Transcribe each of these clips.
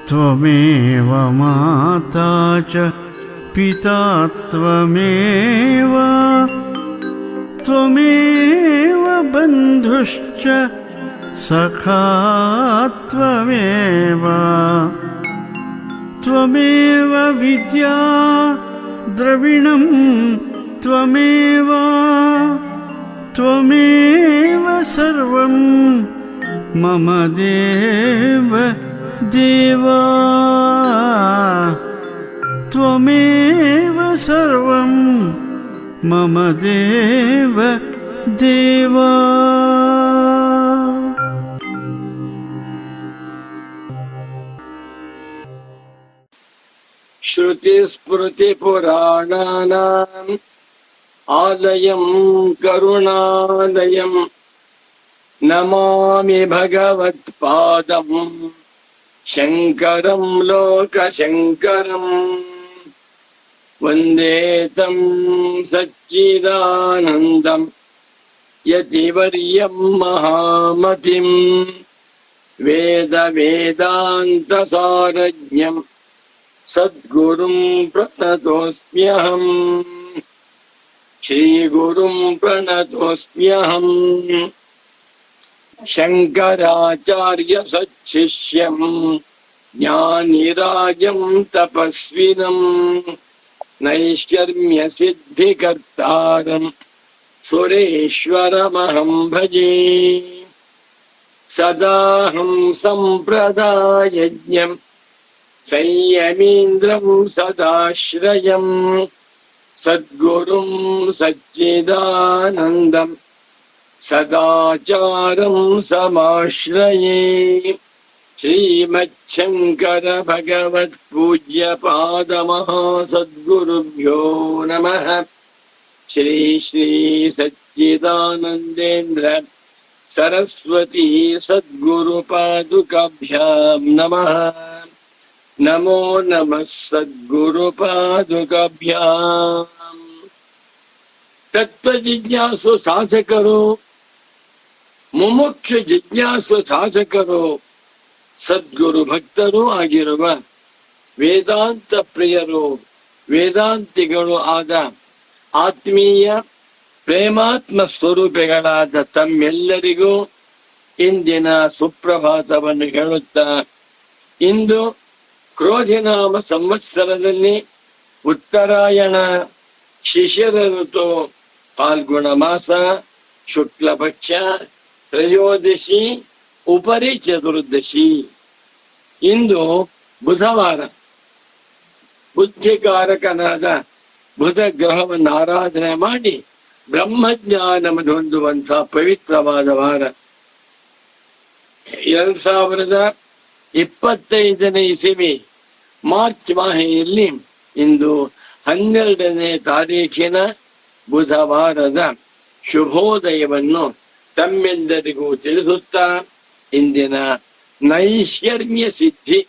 त्वमेव माता च पिता त्वमेव त्वमेव बन्धुश्च सखा त्वमेव त्वमेव विद्या द्रविणं त्वमेव त्वमेव सर्वं मम देव देवा त्वमेव सर्वं मम देव देवा। श्रुतिस्मृतिपुराणानाम् आलयं करुणालयं नमामि भगवत्पादं शङ्करं लोकशङ्करम् वन्दे तं सच्चिदानन्दं यतिवर्यं महामतिं वेदान्तसारज्ञं सद्गुरुं प्रणतोऽस्म्यहम् श्रीगुरुं प्रणतोऽस्म्यहम् शङ्कराचार्य सच्छिष्यं ज्ञानिराजं तपस्विनं नैष्कर्म्य सिद्धिकर्तारं सुरेश्वरमहं भजे। सदाहं सम्प्रदायज्ञं संयमीन्द्रं सदाश्रयं सद्गुरुं सच्चिदानन्दं सदाचारं समाश्रये। श्रीमच्छङ्कर भगवत्पूज्यपादमहासद्गुरुभ्यो नमः। श्री श्री सच्चिदानन्देन्द्र सरस्वती सद्गुरुपादुकाभ्यां नमः। नमो नमः सद्गुरुपादुकाभ्याम्। तत्व जिज्ञासु ಸಾಧಕರು ಮುಮುಕ್ಷ ಜಿಜ್ಞಾಸು ಸಾಧಕರು ಸದ್ಗುರು ಭಕ್ತರು ಆಗಿರುವ ವೇದಾಂತ ಪ್ರಿಯರು ವೇದಾಂತಿಗಳು ಆದ ಆತ್ಮೀಯ ಪ್ರೇಮಾತ್ಮ ಸ್ವರೂಪಿಗಳಾದ ತಮ್ಮೆಲ್ಲರಿಗೂ ಇಂದಿನ ಸುಪ್ರಭಾತವನ್ನು ಹೇಳುತ್ತಾ, ಇಂದು ಕ್ರೋಧಿನಾಮ ಸಂವತ್ಸರದಲ್ಲಿ ಉತ್ತರಾಯಣ ಶಿಶಿರ ಋತು ಫಾಲ್ಗುಣ ಮಾಸ ಶುಕ್ಲ ಪಕ್ಷ ತ್ರಯೋದಶಿ ಉಪರಿ ಚತುರ್ದಶಿ. ಇಂದು ಬುಧವಾರ. ಬುದ್ಧಿಕಾರಕನಾದ ಬುಧ ಗ್ರಹವನ್ನು ಆರಾಧನೆ ಮಾಡಿ ಬ್ರಹ್ಮಜ್ಞಾನವನ್ನು ಹೊಂದುವಂತಹ ಪವಿತ್ರವಾದ ವಾರ. 2025ನೇ ಇಸವಿ ಮಾರ್ಚ್ ಮಾಹೆಯಲ್ಲಿ ಇಂದು 12ನೇ ತಾರೀಖಿನ ಬುಧವಾರದ ಶುಭೋದಯವನ್ನು ತಮ್ಮೆಲ್ಲರಿಗೂ ತಿಳಿಸುತ್ತಾ, ಇಂದಿನ ನೈಷ್ಕರ್ಮ್ಯ ಸಿದ್ಧಿ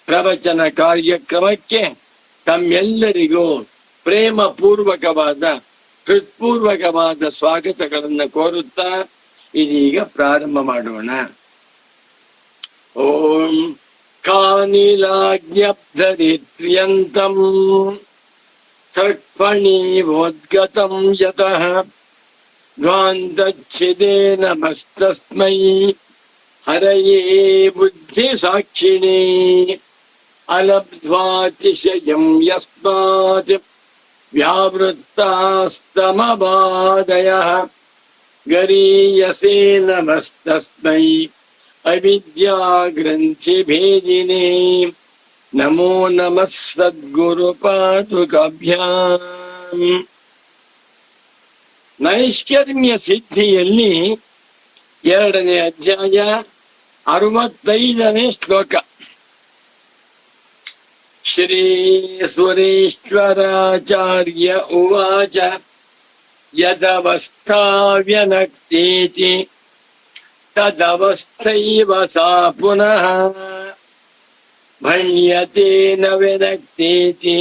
ಪ್ರವಚನ ಕಾರ್ಯಕ್ರಮಕ್ಕೆ ತಮ್ಮೆಲ್ಲರಿಗೂ ಪ್ರೇಮ ಪೂರ್ವಕವಾದ ಹೃತ್ಪೂರ್ವಕವಾದ ಸ್ವಾಗತಗಳನ್ನು ಕೋರುತ್ತಾ ಇದೀಗ ಪ್ರಾರಂಭ ಮಾಡೋಣ. ಓಂ ಕಾನಿಲಾಜ್ಞಪ್ಧರಿತ್ರ್ಯಂತಂ ಸರ್ಪಣೀವೋದ್ಗತಂ ಯತಃ ಧ್ವಾಂತಚ್ಛಿದೇ ನಮಸ್ತಸ್ಮೈ ಹರಯೇ ಬುದ್ಧಿ ಸಾಕ್ಷಿಣೇ ಅಲಬ್ಧ್ವಾತಿಶಯಂ ಯಸ್ಮಾತ್ ವ್ಯಾವೃತ್ತಾಸ್ತಮಬಾಧಯಃ ಗರೀಯಸೇ ನಮಸ್ತಸ್ಮೈ ಅವಿದ್ಯಾ ಗ್ರಂಥಿ ಭೇದಿನೇ ನಮೋ ನಮಃ ಸದ್ಗುರು ಪಾದುಕಾಭ್ಯಾಂ. ನೈಷ್ಕರ್ಮ್ಯ ಸಿದ್ಧಿಯಲ್ಲಿ 2ನೇ ಅಧ್ಯಾಯ 65ನೇ ಶ್ಲೋಕ. ಶ್ರೀ ಸುರೇಶ್ವರಾಚಾರ್ಯ ಉವಾಚ ಯದವಸ್ಥಾವ್ಯನಕ್ತೀತಿ ತದವಸ್ಥೈವ ಸಾ ಪುನಃ ಭಣ್ಯತೆ ನ ವಿನಕ್ತೀತಿ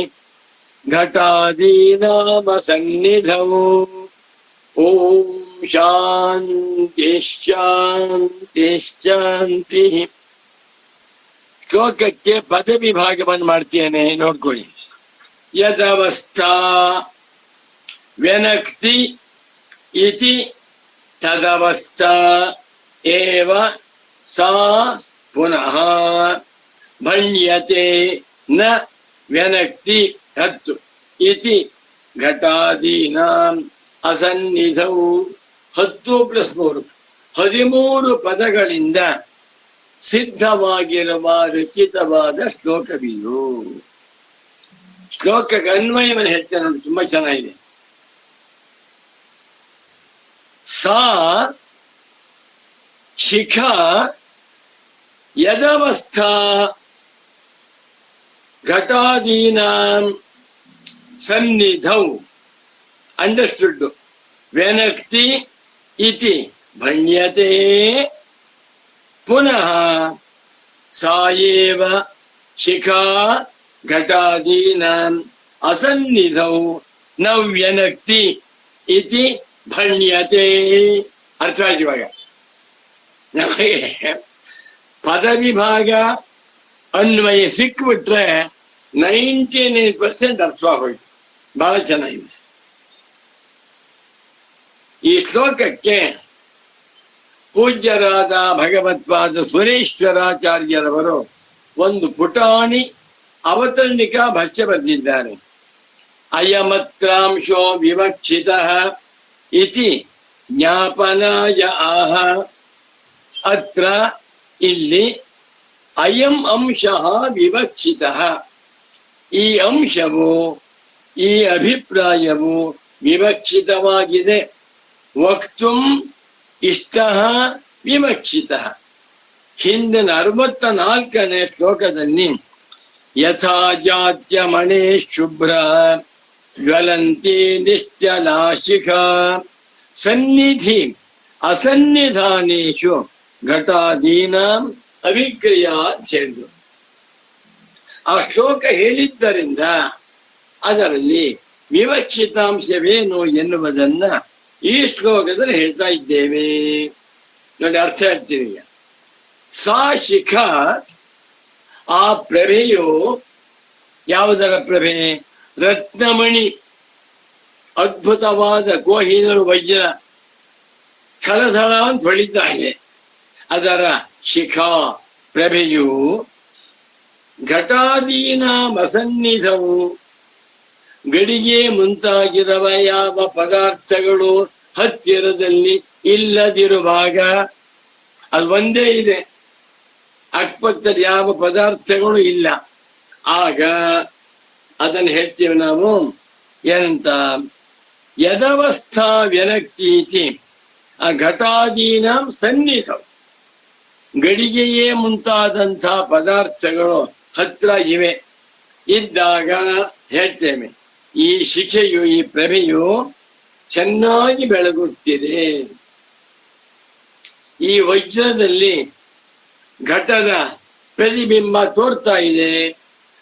ಘಟಾದೀನಾಮ ಸನ್ನಿಧೌ. ಓಂ ಶಾಂತಿ ಶಾಂತಿ ಶಾಂತಿ. ಶ್ಲೋಕಕ್ಕೆ ಪದವಿ ಭಾಗವನ್ನು ಮಾಡ್ತೇನೆ, ನೋಡ್ಕೊಳ್ಳಿ. ಯದವಸ್ಥಾ ವ್ಯನಕ್ತಿ ಇತಿ ತದವಸ್ಥಾ ಏವ ಸಾ ಪುನಃ ಭಣ್ಯತೆ ನ ವ್ಯನಕ್ತಿ ಹತ್ತು ಇತಿ ಘಟಾದೀನಾಂ ಅಸನ್ನಿಧೌ. 10+3 13 ಪದಗಳಿಂದ ಸಿದ್ಧವಾಗಿರುವ ರಚಿತವಾದ ಶ್ಲೋಕವಿದು. ಶ್ಲೋಕಕ್ಕೆ ಅನ್ವಯವನ್ನು ಹೇಳ್ತೇನೆ ನೋಡಿ, ತುಂಬಾ ಚೆನ್ನಾಗಿದೆ. ಸಾ ಶಿಖಾ ಯದವಸ್ಥಾ ಘಟಾದೀನಾಂ ಸನ್ನಿಧೌ. ಅಂಡರ್ಸ್ಟುಡ್. ವ್ಯನಕ್ತಿ ಇತಿ ಭಣ್ಯತೆ ಪುನಃ ಸಾಯೇವ ಶಿಖಾ ಘಟಾದೀನಾಂ ಅಸನ್ನಿಧೌ ನ ವ್ಯನಕ್ತಿ ಇತಿ ಭಣ್ಯತೆ. ಅರ್ಥ ಆಯ್ತು ಇವಾಗ ನಮಗೆ. ಪದವಿಭಾಗ ಅನ್ವಯ ಸಿಕ್ಬಿಟ್ರೆ 99% ಅರ್ಥವಾಗೋಯ್ತು. ಬಹಳ ಚೆನ್ನಾಗಿದೆ. ಈ ಶ್ಲೋಕಕ್ಕೆ ಪೂಜ್ಯರಾದ ಭಗವತ್ಪಾದ ಸುರೇಶ್ವರಾಚಾರ್ಯರವರು ಒಂದು ಪುಟಾಣಿ ಅವತರಣಿಕಾ ಭಾಷ್ಯ ಬರೆದಿದ್ದಾರೆ. ಅಯಮತ್ರಾಂಶೋ ವಿವಕ್ಷಿತಃ ಇತಿ ಜ್ಞಾಪನಾಯ ಆಹ. ಅತ್ರ ಇಲ್ಲಿ ಅಯಂ ಅಂಶಃ ವಿವಕ್ಷಿತಃ. ಈ ಅಂಶವು, ಈ ಅಭಿಪ್ರಾಯವು ವಿವಕ್ಷಿತವಾಗಿದೆ. ವಕ್ತುಂ ಇಷ್ಟಃ ವಿವಕ್ಷಿತಃ. ಹಿಂದಿನ 64ನೇ ಶ್ಲೋಕದಲ್ಲಿ ಯಥಾ ಜಾತ್ಯ ಮಣೇ ಶುಭ್ರ ಜ್ವಲಂತಿ ನಿಶ್ಚಲಾ ಶಿಖಾ ಸನ್ನಿಧಿ ಅಸನ್ನಿಧಾನೇಶು ಘಟಾದೀನಾಂ ಅವಿಕ್ರಿಯಾತ್ ಹೇಳಿದ್ರು. ಆ ಶ್ಲೋಕ ಹೇಳಿದ್ದರಿಂದ ಅದರಲ್ಲಿ ವಿವಕ್ಷಿತಾಂಶವೇನು ಎನ್ನುವುದನ್ನ ಈ ಶ್ಲೋಕದಲ್ಲಿ ಹೇಳ್ತಾ ಇದ್ದೇವೆ ನೋಡಿ. ಅರ್ಥ ಹೇಳ್ತೀನಿ. ಸಾ ಶಿಖಾ, ಆ ಪ್ರಭೆಯು ಯಾವುದರ ಪ್ರಭೆ? ರತ್ನಮಣಿ, ಅದ್ಭುತವಾದ ಕೋಹಿನೂರು ವಜ್ರ ಥಳಥಳ ಅಂತ ಹೊಳಿತಾ ಇದೆ. ಅದರ ಶಿಖಾ ಪ್ರಭೆಯು ಘಟಾದೀನ ಅಸನ್ನಿಧವು, ಗಡಿಗೆ ಮುಂತಾಗಿರುವ ಯಾವ ಪದಾರ್ಥಗಳು ಹತ್ತಿರದಲ್ಲಿ ಇಲ್ಲದಿರುವಾಗ, ಅದು ಒಂದೇ ಇದೆ, ಅಕ್ಕಪಕ್ಕದಲ್ಲಿ ಯಾವ ಪದಾರ್ಥಗಳು ಇಲ್ಲ, ಆಗ ಅದನ್ನು ಹೇಳ್ತೀವಿ ನಾವು ಏನಂತ? ಯದವಸ್ಥಾ ವ್ಯನಕ್ತೀತಿ ಆ ಘಟಾದೀನ ಸನ್ನಿಧವು, ಗಡಿಗೆಯೇ ಮುಂತಾದಂಥ ಪದಾರ್ಥಗಳು ಹತ್ರ ಇವೆ ಇದ್ದಾಗ ಹೇಳ್ತೇವೆ ಈ ಶಿಖೆಯು, ಈ ಪ್ರಭೆಯು ಚೆನ್ನಾಗಿ ಬೆಳಗುತ್ತಿದೆ. ಈ ವಜ್ರದಲ್ಲಿ ಘಟದ ಪ್ರತಿಬಿಂಬ ತೋರ್ತಾ ಇದೆ.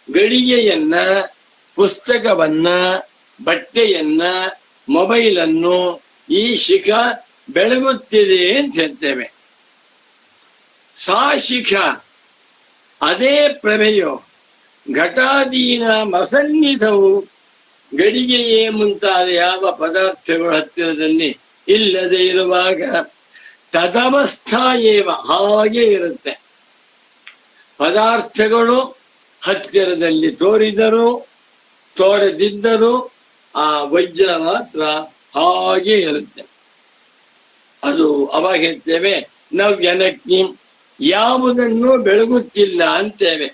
ಗಡಿಗೆಯನ್ನ, ಪುಸ್ತಕವನ್ನ, ಬಟ್ಟೆಯನ್ನ, ಮೊಬೈಲನ್ನು ಈ ಶಿಖ ಬೆಳಗುತ್ತಿದೆ ಅಂತ ಹೇಳ್ತೇವೆ. ಸಾ ಶಿಖ, ಅದೇ ಪ್ರಭೆಯು ಘಟಾದೀನ ಅಸನ್ನಿಧವು, ಗಡಿಗೆಯೇ ಮುಂತಾದ ಯಾವ ಪದಾರ್ಥಗಳು ಹತ್ತಿರದಲ್ಲಿ ಇಲ್ಲದೆ ಇರುವಾಗ ತದವಸ್ಥಾ ಏವ, ಹಾಗೆ ಇರುತ್ತೆ. ಪದಾರ್ಥಗಳು ಹತ್ತಿರದಲ್ಲಿ ತೋರಿದರೂ ತೋರದಿದ್ದರೂ ಆ ವಜ್ರ ಮಾತ್ರ ಹಾಗೆ ಇರುತ್ತೆ. ಅದು ಅವಾಗ ಹೇಳ್ತೇವೆ ನವ್ಯನಕ್ತಿ, ಯಾವುದನ್ನು ಬೆಳಗುತ್ತಿಲ್ಲ ಅಂತೇವೆ.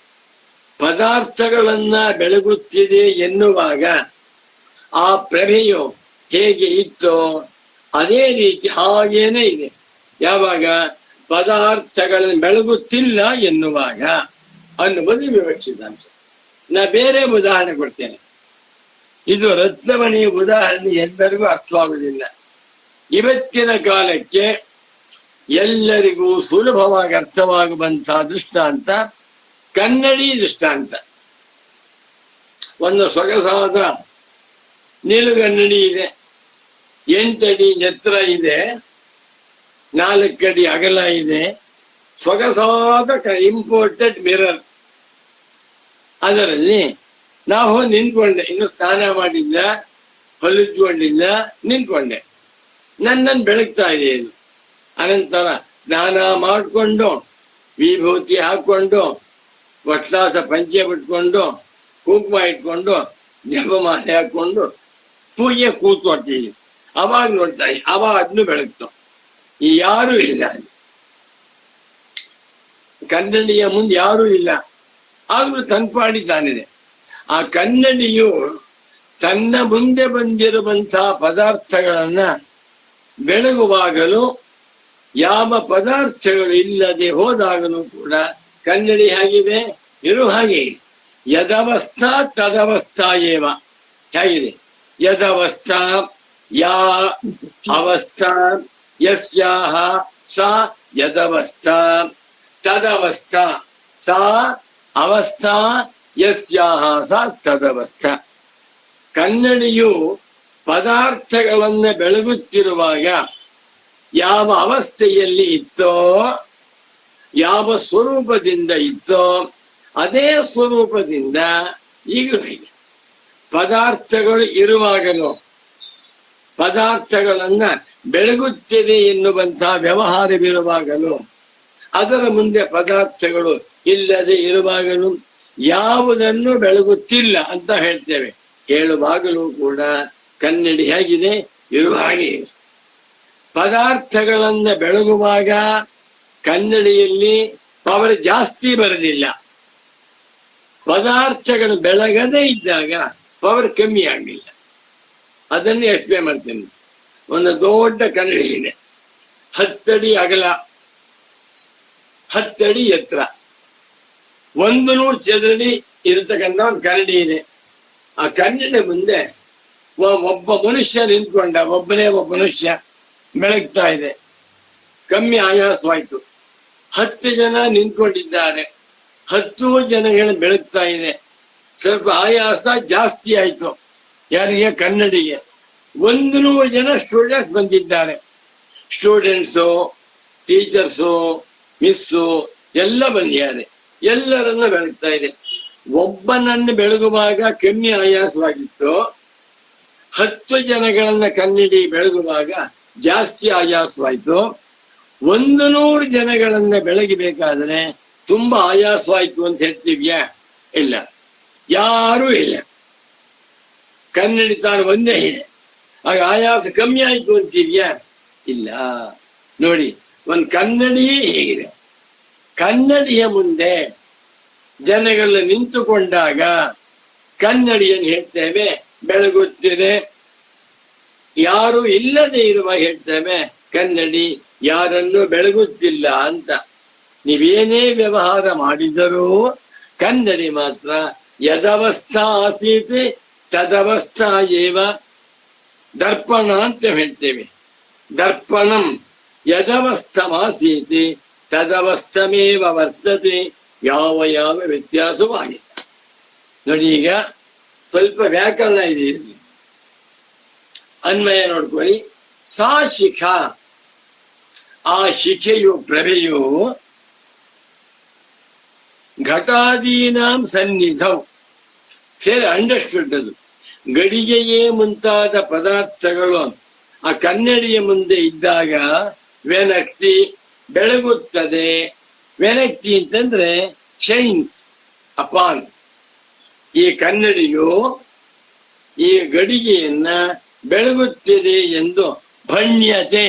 ಪದಾರ್ಥಗಳನ್ನ ಬೆಳಗುತ್ತಿದೆ ಎನ್ನುವಾಗ ಆ ಪ್ರಭೆಯು ಹೇಗೆ ಇತ್ತೋ ಅದೇ ರೀತಿ ಹಾಗೇನೆ ಇದೆ. ಯಾವಾಗ ಪದಾರ್ಥಗಳನ್ನು ಬೆಳಗುತ್ತಿಲ್ಲ ಎನ್ನುವಾಗ ಅನ್ನುವುದು ವಿವಕ್ಷಿತಾಂಶ. ನಾ ಬೇರೆ ಉದಾಹರಣೆ ಕೊಡ್ತೇನೆ. ಇದು ರತ್ನಮಣಿ ಉದಾಹರಣೆ ಎಲ್ಲರಿಗೂ ಅರ್ಥವಾಗುವುದಿಲ್ಲ. ಇವತ್ತಿನ ಕಾಲಕ್ಕೆ ಎಲ್ಲರಿಗೂ ಸುಲಭವಾಗಿ ಅರ್ಥವಾಗುವಂತಹ ದೃಷ್ಟಾಂತ ಕನ್ನಡಿ ದೃಷ್ಟಾಂತ. ಒಂದು ಸೊಗಸಾದ ನಿಲುಗನ್ನಡಿ ಇದೆ, 8 ಅಡಿ ಎತ್ತರ ಇದೆ, 4 ಅಡಿ ಅಗಲ ಇದೆ, ಸೊಗಸಾದ ಇಂಪೋರ್ಟೆಡ್ ಮಿರರ್ ಅದರಲ್ಲಿ ನಾವು ನಿಂತ್ಕೊಂಡೆ, ಇನ್ನು ಸ್ನಾನ ಮಾಡಿಲ್ಲ, ಹೊಲಿದ್ಕೊಂಡಿಲ್ಲ, ನಿಂತ್ಕೊಂಡೆ. ನನ್ನನ್ನು ಬೆಳಗ್ತಾ ಇದೆ ಇದು. ಅನಂತರ ಸ್ನಾನ ಮಾಡಿಕೊಂಡು ವಿಭೂತಿ ಹಾಕೊಂಡು ವಟ್ಲಾಸ ಪಂಚೆ ಬಿಟ್ಕೊಂಡು ಕುಂಕುಮ ಇಟ್ಕೊಂಡು ಜಪಮಾಲೆ ಹಾಕೊಂಡು ಪೂಜೆ ಕೂತ್ಕೊಳ್ತೀವಿ. ಅವಾಗ ನೋಡ್ತಾ ಅವಾಗ ಅದನ್ನು ಬೆಳಗ್ತು. ಯಾರು ಇಲ್ಲ, ಕನ್ನಡಿಯ ಮುಂದೆ ಯಾರೂ ಇಲ್ಲ. ಆದ್ರೂ ತಂಪಾಡಿ ತಾನಿದೆ. ಆ ಕನ್ನಡಿಯು ತನ್ನ ಮುಂದೆ ಬಂದಿರುವಂತಹ ಪದಾರ್ಥಗಳನ್ನ ಬೆಳಗುವಾಗಲೂ ಯಾವ ಪದಾರ್ಥಗಳು ಇಲ್ಲದೆ ಹೋದಾಗಲೂ ಕೂಡ ಕನ್ನಡಿ ಹೇಗಿದೆ, ಇರು ಹಾಗೆ. ಯದವಸ್ಥಾ ತದವಸ್ಥಾ ಏವ. ಹೇಗಿದೆ? ಯದವಸ್ಥಾ ಯಾ ಅವಸ್ಥಾ ಯಸ್ಯಾಹ ಸಾ ಯದವಸ್ಥಾ, ತದವಸ್ಥಾ ಸಾ ಅವಸ್ಥಾ ಯಸ್ಯಾಹ ಸಾ ತದವಸ್ಥಾ. ಕನ್ನಡಿಯು ಪದಾರ್ಥಗಳನ್ನ ಬೆಳಗುತ್ತಿರುವಾಗ ಯಾವ ಅವಸ್ಥೆಯಲ್ಲಿ ಇತ್ತೋ, ಯಾವ ಸ್ವರೂಪದಿಂದ ಇತ್ತೋ ಅದೇ ಸ್ವರೂಪದಿಂದ ಈಗಲೂ ಇದೆ. ಪದಾರ್ಥಗಳು ಇರುವಾಗಲೂ ಪದಾರ್ಥಗಳನ್ನ ಬೆಳಗುತ್ತಿದೆ ಎನ್ನುವಂತಹ ವ್ಯವಹಾರವಿರುವಾಗಲೂ, ಅದರ ಮುಂದೆ ಪದಾರ್ಥಗಳು ಇಲ್ಲದೆ ಇರುವಾಗಲೂ ಯಾವುದನ್ನು ಬೆಳಗುತ್ತಿಲ್ಲ ಅಂತ ಹೇಳ್ತೇವೆ. ಹೇಳುವಾಗಲೂ ಕೂಡ ಕನ್ನಡಿ ಹೇಗಿದೆ, ಇರುವ ಹಾಗೆ. ಪದಾರ್ಥಗಳನ್ನ ಬೆಳಗುವಾಗ ಕನ್ನಡಿಯಲ್ಲಿ ಪವರ್ ಜಾಸ್ತಿ ಬರೋದಿಲ್ಲ. ಪದಾರ್ಥಗಳು ಬೆಳಗದೇ ಇದ್ದಾಗ ಪವರ್ ಕಮ್ಮಿ ಆಗಲಿಲ್ಲ. ಅದನ್ನು ಎಕ್ಸ್ಪ್ಲೇನ್ ಮಾಡ್ತೇನೆ. ಒಂದು ದೊಡ್ಡ ಕನ್ನಡಿ ಇದೆ, 10 ಅಡಿ ಅಗಲ, 10 ಅಡಿ ಎತ್ತರ, 100 ಚದರಡಿ ಇರತಕ್ಕಂಥ ಒಂದು ಕನ್ನಡಿ ಇದೆ. ಆ ಕನ್ನಡಿ ಮುಂದೆ ಒಬ್ಬ ಮನುಷ್ಯ ನಿಂತ್ಕೊಂಡ, ಒಬ್ಬ ಮನುಷ್ಯ ಬೆಳಗ್ತಾ ಇದೆ. ಕಮ್ಮಿ ಆಯಾಸವಾಯ್ತು. 10 ಜನ ನಿಂತ್ಕೊಂಡಿದ್ದಾರೆ, 10 ಜನಗಳು ಬೆಳಗ್ತಾ ಇದೆ. ಸ್ವಲ್ಪ ಆಯಾಸ ಜಾಸ್ತಿ ಆಯ್ತು. ಯಾರಿಗೆ? ಕನ್ನಡಿಗೆ. 100 ಜನ ಸ್ಟೂಡೆಂಟ್ಸ್ ಬಂದಿದ್ದಾರೆ. ಸ್ಟೂಡೆಂಟ್ಸು, ಟೀಚರ್ಸು, ಮಿಸ್ಸು ಎಲ್ಲ ಬಂದಿದ್ದಾರೆ. ಎಲ್ಲರನ್ನ ಬೆಳಗ್ತಾ ಇದೆ. ಒಬ್ಬನನ್ನು ಬೆಳಗುವಾಗ ಕಮ್ಮಿ ಆಯಾಸವಾಗಿತ್ತು. 10 ಜನಗಳನ್ನ ಕನ್ನಡಿ ಬೆಳಗುವಾಗ ಜಾಸ್ತಿ ಆಯಾಸವಾಯ್ತು. 100 ಜನಗಳನ್ನ ಬೆಳಗಬೇಕಾದ್ರೆ ತುಂಬಾ ಆಯಾಸವಾಯ್ತು ಅಂತ ಹೇಳ್ತೀವ್ಯಾ? ಇಲ್ಲ, ಯಾರೂ ಇಲ್ಲ. ಕನ್ನಡಿ ತಾನು ಒಂದೇ ಇದೆ. ಆಗ ಆಯಾಸ ಕಮ್ಮಿ ಆಯ್ತು ಅಂತೀವ್ಯಾ? ಇಲ್ಲ. ನೋಡಿ, ಒಂದು ಕನ್ನಡಿ ಹೇಗಿದೆ. ಕನ್ನಡಿಯ ಮುಂದೆ ಜನಗಳು ನಿಂತುಕೊಂಡಾಗ ಕನ್ನಡಿಯನ್ನು ಹೇಳ್ತೇವೆ ಬೆಳಗುತ್ತಿದೆ. ಯಾರು ಇಲ್ಲದೆ ಇರುವ ಹೇಳ್ತೇವೆ ಕನ್ನಡಿ ಯಾರನ್ನು ಬೆಳಗುತ್ತಿಲ್ಲ ಅಂತ. ನೀವೇನೇ ವ್ಯವಹಾರ ಮಾಡಿದರೂ ಕನ್ನಡಿ ಮಾತ್ರ ಯದವಸ್ಥಾ ಆಸೀತ್ ತದವಸ್ಥಾ ಏವ. ದರ್ಪಣ ಅಂತ ಹೇಳ್ತೇವೆ. ದರ್ಪಣಂ ಯದವಸ್ಥಮಾಸೀತಿ ತದವಸ್ಥಮೇವ ವರ್ತತೆ. ಯಾವ ಯಾವ ವ್ಯತ್ಯಾಸವಾಗಿದೆ ನೋಡಿ. ಈಗ ಸ್ವಲ್ಪ ವ್ಯಾಕರಣ ಇದೆ, ಅನ್ವಯ ನೋಡ್ಕೊಳ್ಳಿ. ಸಾ ಶಿಖಾ, ಆ ಶಿಖೆಯು ಪ್ರಭೆಯು ಘಟಾದೀನಾಂ ಸನ್ನಿಧೌ. ಸೇರಿ ಅಂಡರ್ಸ್ಟುಡ್. ಅದು ಗಡಿಗೆಯೇ ಮುಂತಾದ ಪದಾರ್ಥಗಳು ಆ ಕನ್ನಡಿಯ ಮುಂದೆ ಇದ್ದಾಗ ವೆನಕ್ತಿ, ಬೆಳಗುತ್ತದೆ. ವೆನಕ್ತಿ ಅಂತಂದ್ರೆ ಶೈನ್ಸ್ ಅಪಾನ್. ಈ ಕನ್ನಡಿಯು ಈ ಗಡಿಗೆಯನ್ನ ಬೆಳಗುತ್ತಿದೆ ಎಂದು ಭಣ್ಯತೆ.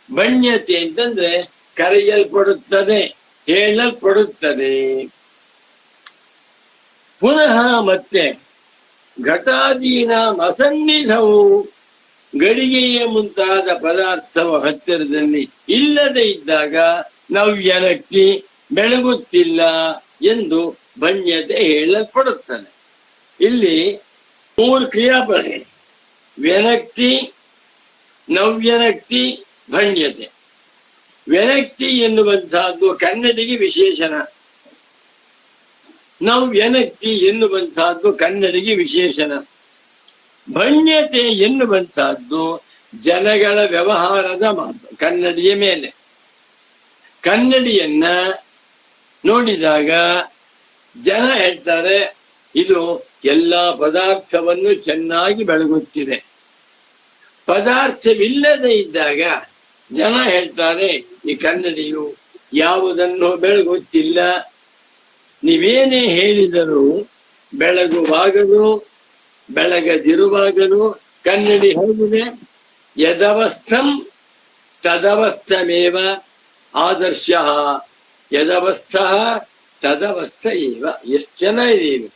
ಭಣ್ಯತೆ ಅಂತಂದ್ರೆ ಕರೆಯಲ್ಪಡುತ್ತದೆ, ಹೇಳಲ್ಪಡುತ್ತದೆ. ಪುನಃ ಮತ್ತೆ ಘಟಾದೀನ ಅಸನ್ನಿಧವು, ಗಡಿಗೆಯ ಮುಂತಾದ ಪದಾರ್ಥವು ಹತ್ತಿರದಲ್ಲಿ ಇಲ್ಲದೆ ಇದ್ದಾಗ ನವ್ಯನಕ್ತಿ, ಬೆಳಗುತ್ತಿಲ್ಲ ಎಂದು ಭಣ್ಯತೆ ಹೇಳಲ್ಪಡುತ್ತದೆ. ಇಲ್ಲಿ 3 ಕ್ರಿಯಾಪದ: ವ್ಯನಕ್ತಿ, ನವ್ಯನಕ್ತಿ, ಭಣ್ಯತೆ. ವ್ಯನಕ್ತಿ ಎನ್ನುವಂತಹದ್ದು ಕನ್ನಡಿಗೆ ವಿಶೇಷಣ. ನವ್ಯನಕ್ತಿ ಎನ್ನುವಂತಹದ್ದು ಕನ್ನಡಿಗೆ ವಿಶೇಷಣ. ಭಣ್ಯತೆ ಎನ್ನುವಂತಹದ್ದು ಜನಗಳ ವ್ಯವಹಾರದ ಮಾತು ಕನ್ನಡಿಯ ಮೇಲೆ. ಕನ್ನಡಿಯನ್ನ ನೋಡಿದಾಗ ಜನ ಹೇಳ್ತಾರೆ ಇದು ಎಲ್ಲಾ ಪದಾರ್ಥವನ್ನು ಚೆನ್ನಾಗಿ ಬೆಳಗುತ್ತಿದೆ. ಪದಾರ್ಥವಿಲ್ಲದೆ ಇದ್ದಾಗ ಜನ ಹೇಳ್ತಾರೆ ಈ ಕನ್ನಡಿಯು ಯಾವುದನ್ನು ಬೆಳಗುತ್ತಿಲ್ಲ. ನೀವೇನೇ ಹೇಳಿದರೂ ಬೆಳಗುವಾಗಲೂ ಬೆಳಗದಿರುವಾಗಲೂ ಕನ್ನಡಿ ಹೇಗಿದೆ, ಯದವಸ್ಥಂ ತದವಸ್ಥಮೇವ ಆದರ್ಶ, ಯದವಸ್ಥ ತದವಸ್ಥ ಏವ. ಎಷ್ಟು ಚೆನ್ನಾಗಿದೆ ಇದು.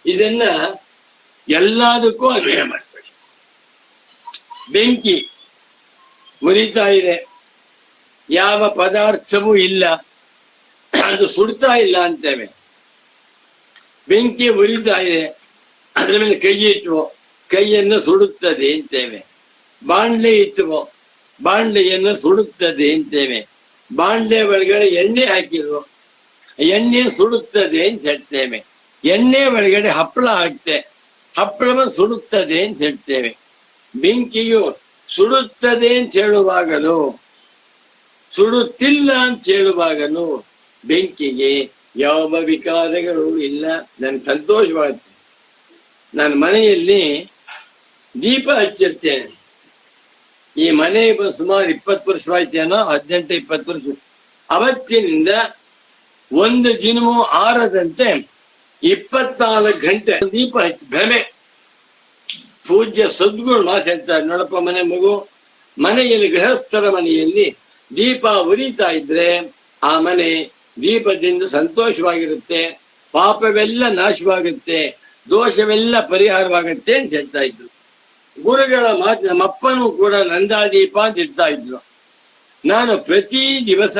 ಇದನ್ನ ಎಲ್ಲದಕ್ಕೂ ಅನ್ವಯ ಮಾಡಬೇಡಿ. ಬೆಂಕಿ ಉರಿತಾ ಇದೆ, ಯಾವ ಪದಾರ್ಥವೂ ಇಲ್ಲ, ಅದು ಸುಡ್ತಾ ಇಲ್ಲ ಅಂತೇವೆ. ಬೆಂಕಿ ಉರಿತಾ ಇದೆ, ಅದ್ರ ಮೇಲೆ ಕೈ ಇಟ್ಟುವೋ ಕೈಯನ್ನು ಸುಡುತ್ತದೆ ಅಂತೇವೆ. ಬಾಂಡ್ಲೆ ಇಟ್ಟುವೋ ಬಾಂಡ್ಲೆಯನ್ನು ಸುಡುತ್ತದೆ ಅಂತೇವೆ. ಬಾಂಡ್ಲೆ ಒಳಗಡೆ ಎಣ್ಣೆ ಹಾಕಿದ್ವು, ಎಣ್ಣೆ ಸುಡುತ್ತದೆ ಅಂತ ಹೇಳ್ತೇವೆ. ಎಣ್ಣೆ ಒಳಗಡೆ ಹಪ್ಪಳ ಹಾಕ್ತೆ, ಹಪ್ಪಳವನ್ನು ಸುಡುತ್ತದೆ ಅಂತ ಹೇಳ್ತೇವೆ. ಬೆಂಕಿಯು ಸುಡುತ್ತದೆ ಅಂತ ಹೇಳುವಾಗಲೂ ಸುಡುತ್ತಿಲ್ಲ ಅಂತ ಹೇಳುವಾಗಲೂ ಬೆಂಕಿಗೆ ಯಾವ ವಿಕಾರಗಳು ಇಲ್ಲ. ನನ್ಗೆ ಸಂತೋಷವಾಗುತ್ತೆ. ನಾನು ಮನೆಯಲ್ಲಿ ದೀಪ ಹಚ್ಚಿರ್ತೇನೆ. ಈ ಮನೆ ಸುಮಾರು 20 ವರ್ಷವಾಯ್ತೇನೋ, 18-20 ವರ್ಷ. ಅವತ್ತಿನಿಂದ ಒಂದು ದಿನವೂ ಆರದಂತೆ 24 ಗಂಟೆ ದೀಪ ಹಚ್ಚಿ ಭ್ರಮೆ. ಪೂಜ್ಯ ಸದ್ಗುರು ಮಾತಾಡ್ತಾರೆ, ನೋಡಪ್ಪ ಮನೆ ಮಗು, ಮನೆಯಲ್ಲಿ ಗೃಹಸ್ಥರ ಮನೆಯಲ್ಲಿ ದೀಪ ಉರಿತಾ ಇದ್ರೆ ಆ ಮನೆ ದೀಪದಿಂದ ಸಂತೋಷವಾಗಿರುತ್ತೆ, ಪಾಪವೆಲ್ಲ ನಾಶವಾಗುತ್ತೆ, ದೋಷವೆಲ್ಲ ಪರಿಹಾರವಾಗುತ್ತೆ ಅಂತ ಹೇಳ್ತಾ ಇದ್ರು. ಗುರುಗಳ ಮಾತು ನಮ್ಮಪ್ಪನೂ ಕೂಡ ನಂದಾದೀಪ ಅಂತ ಇಡ್ತಾ ಇದ್ರು. ನಾನು ಪ್ರತಿ ದಿವಸ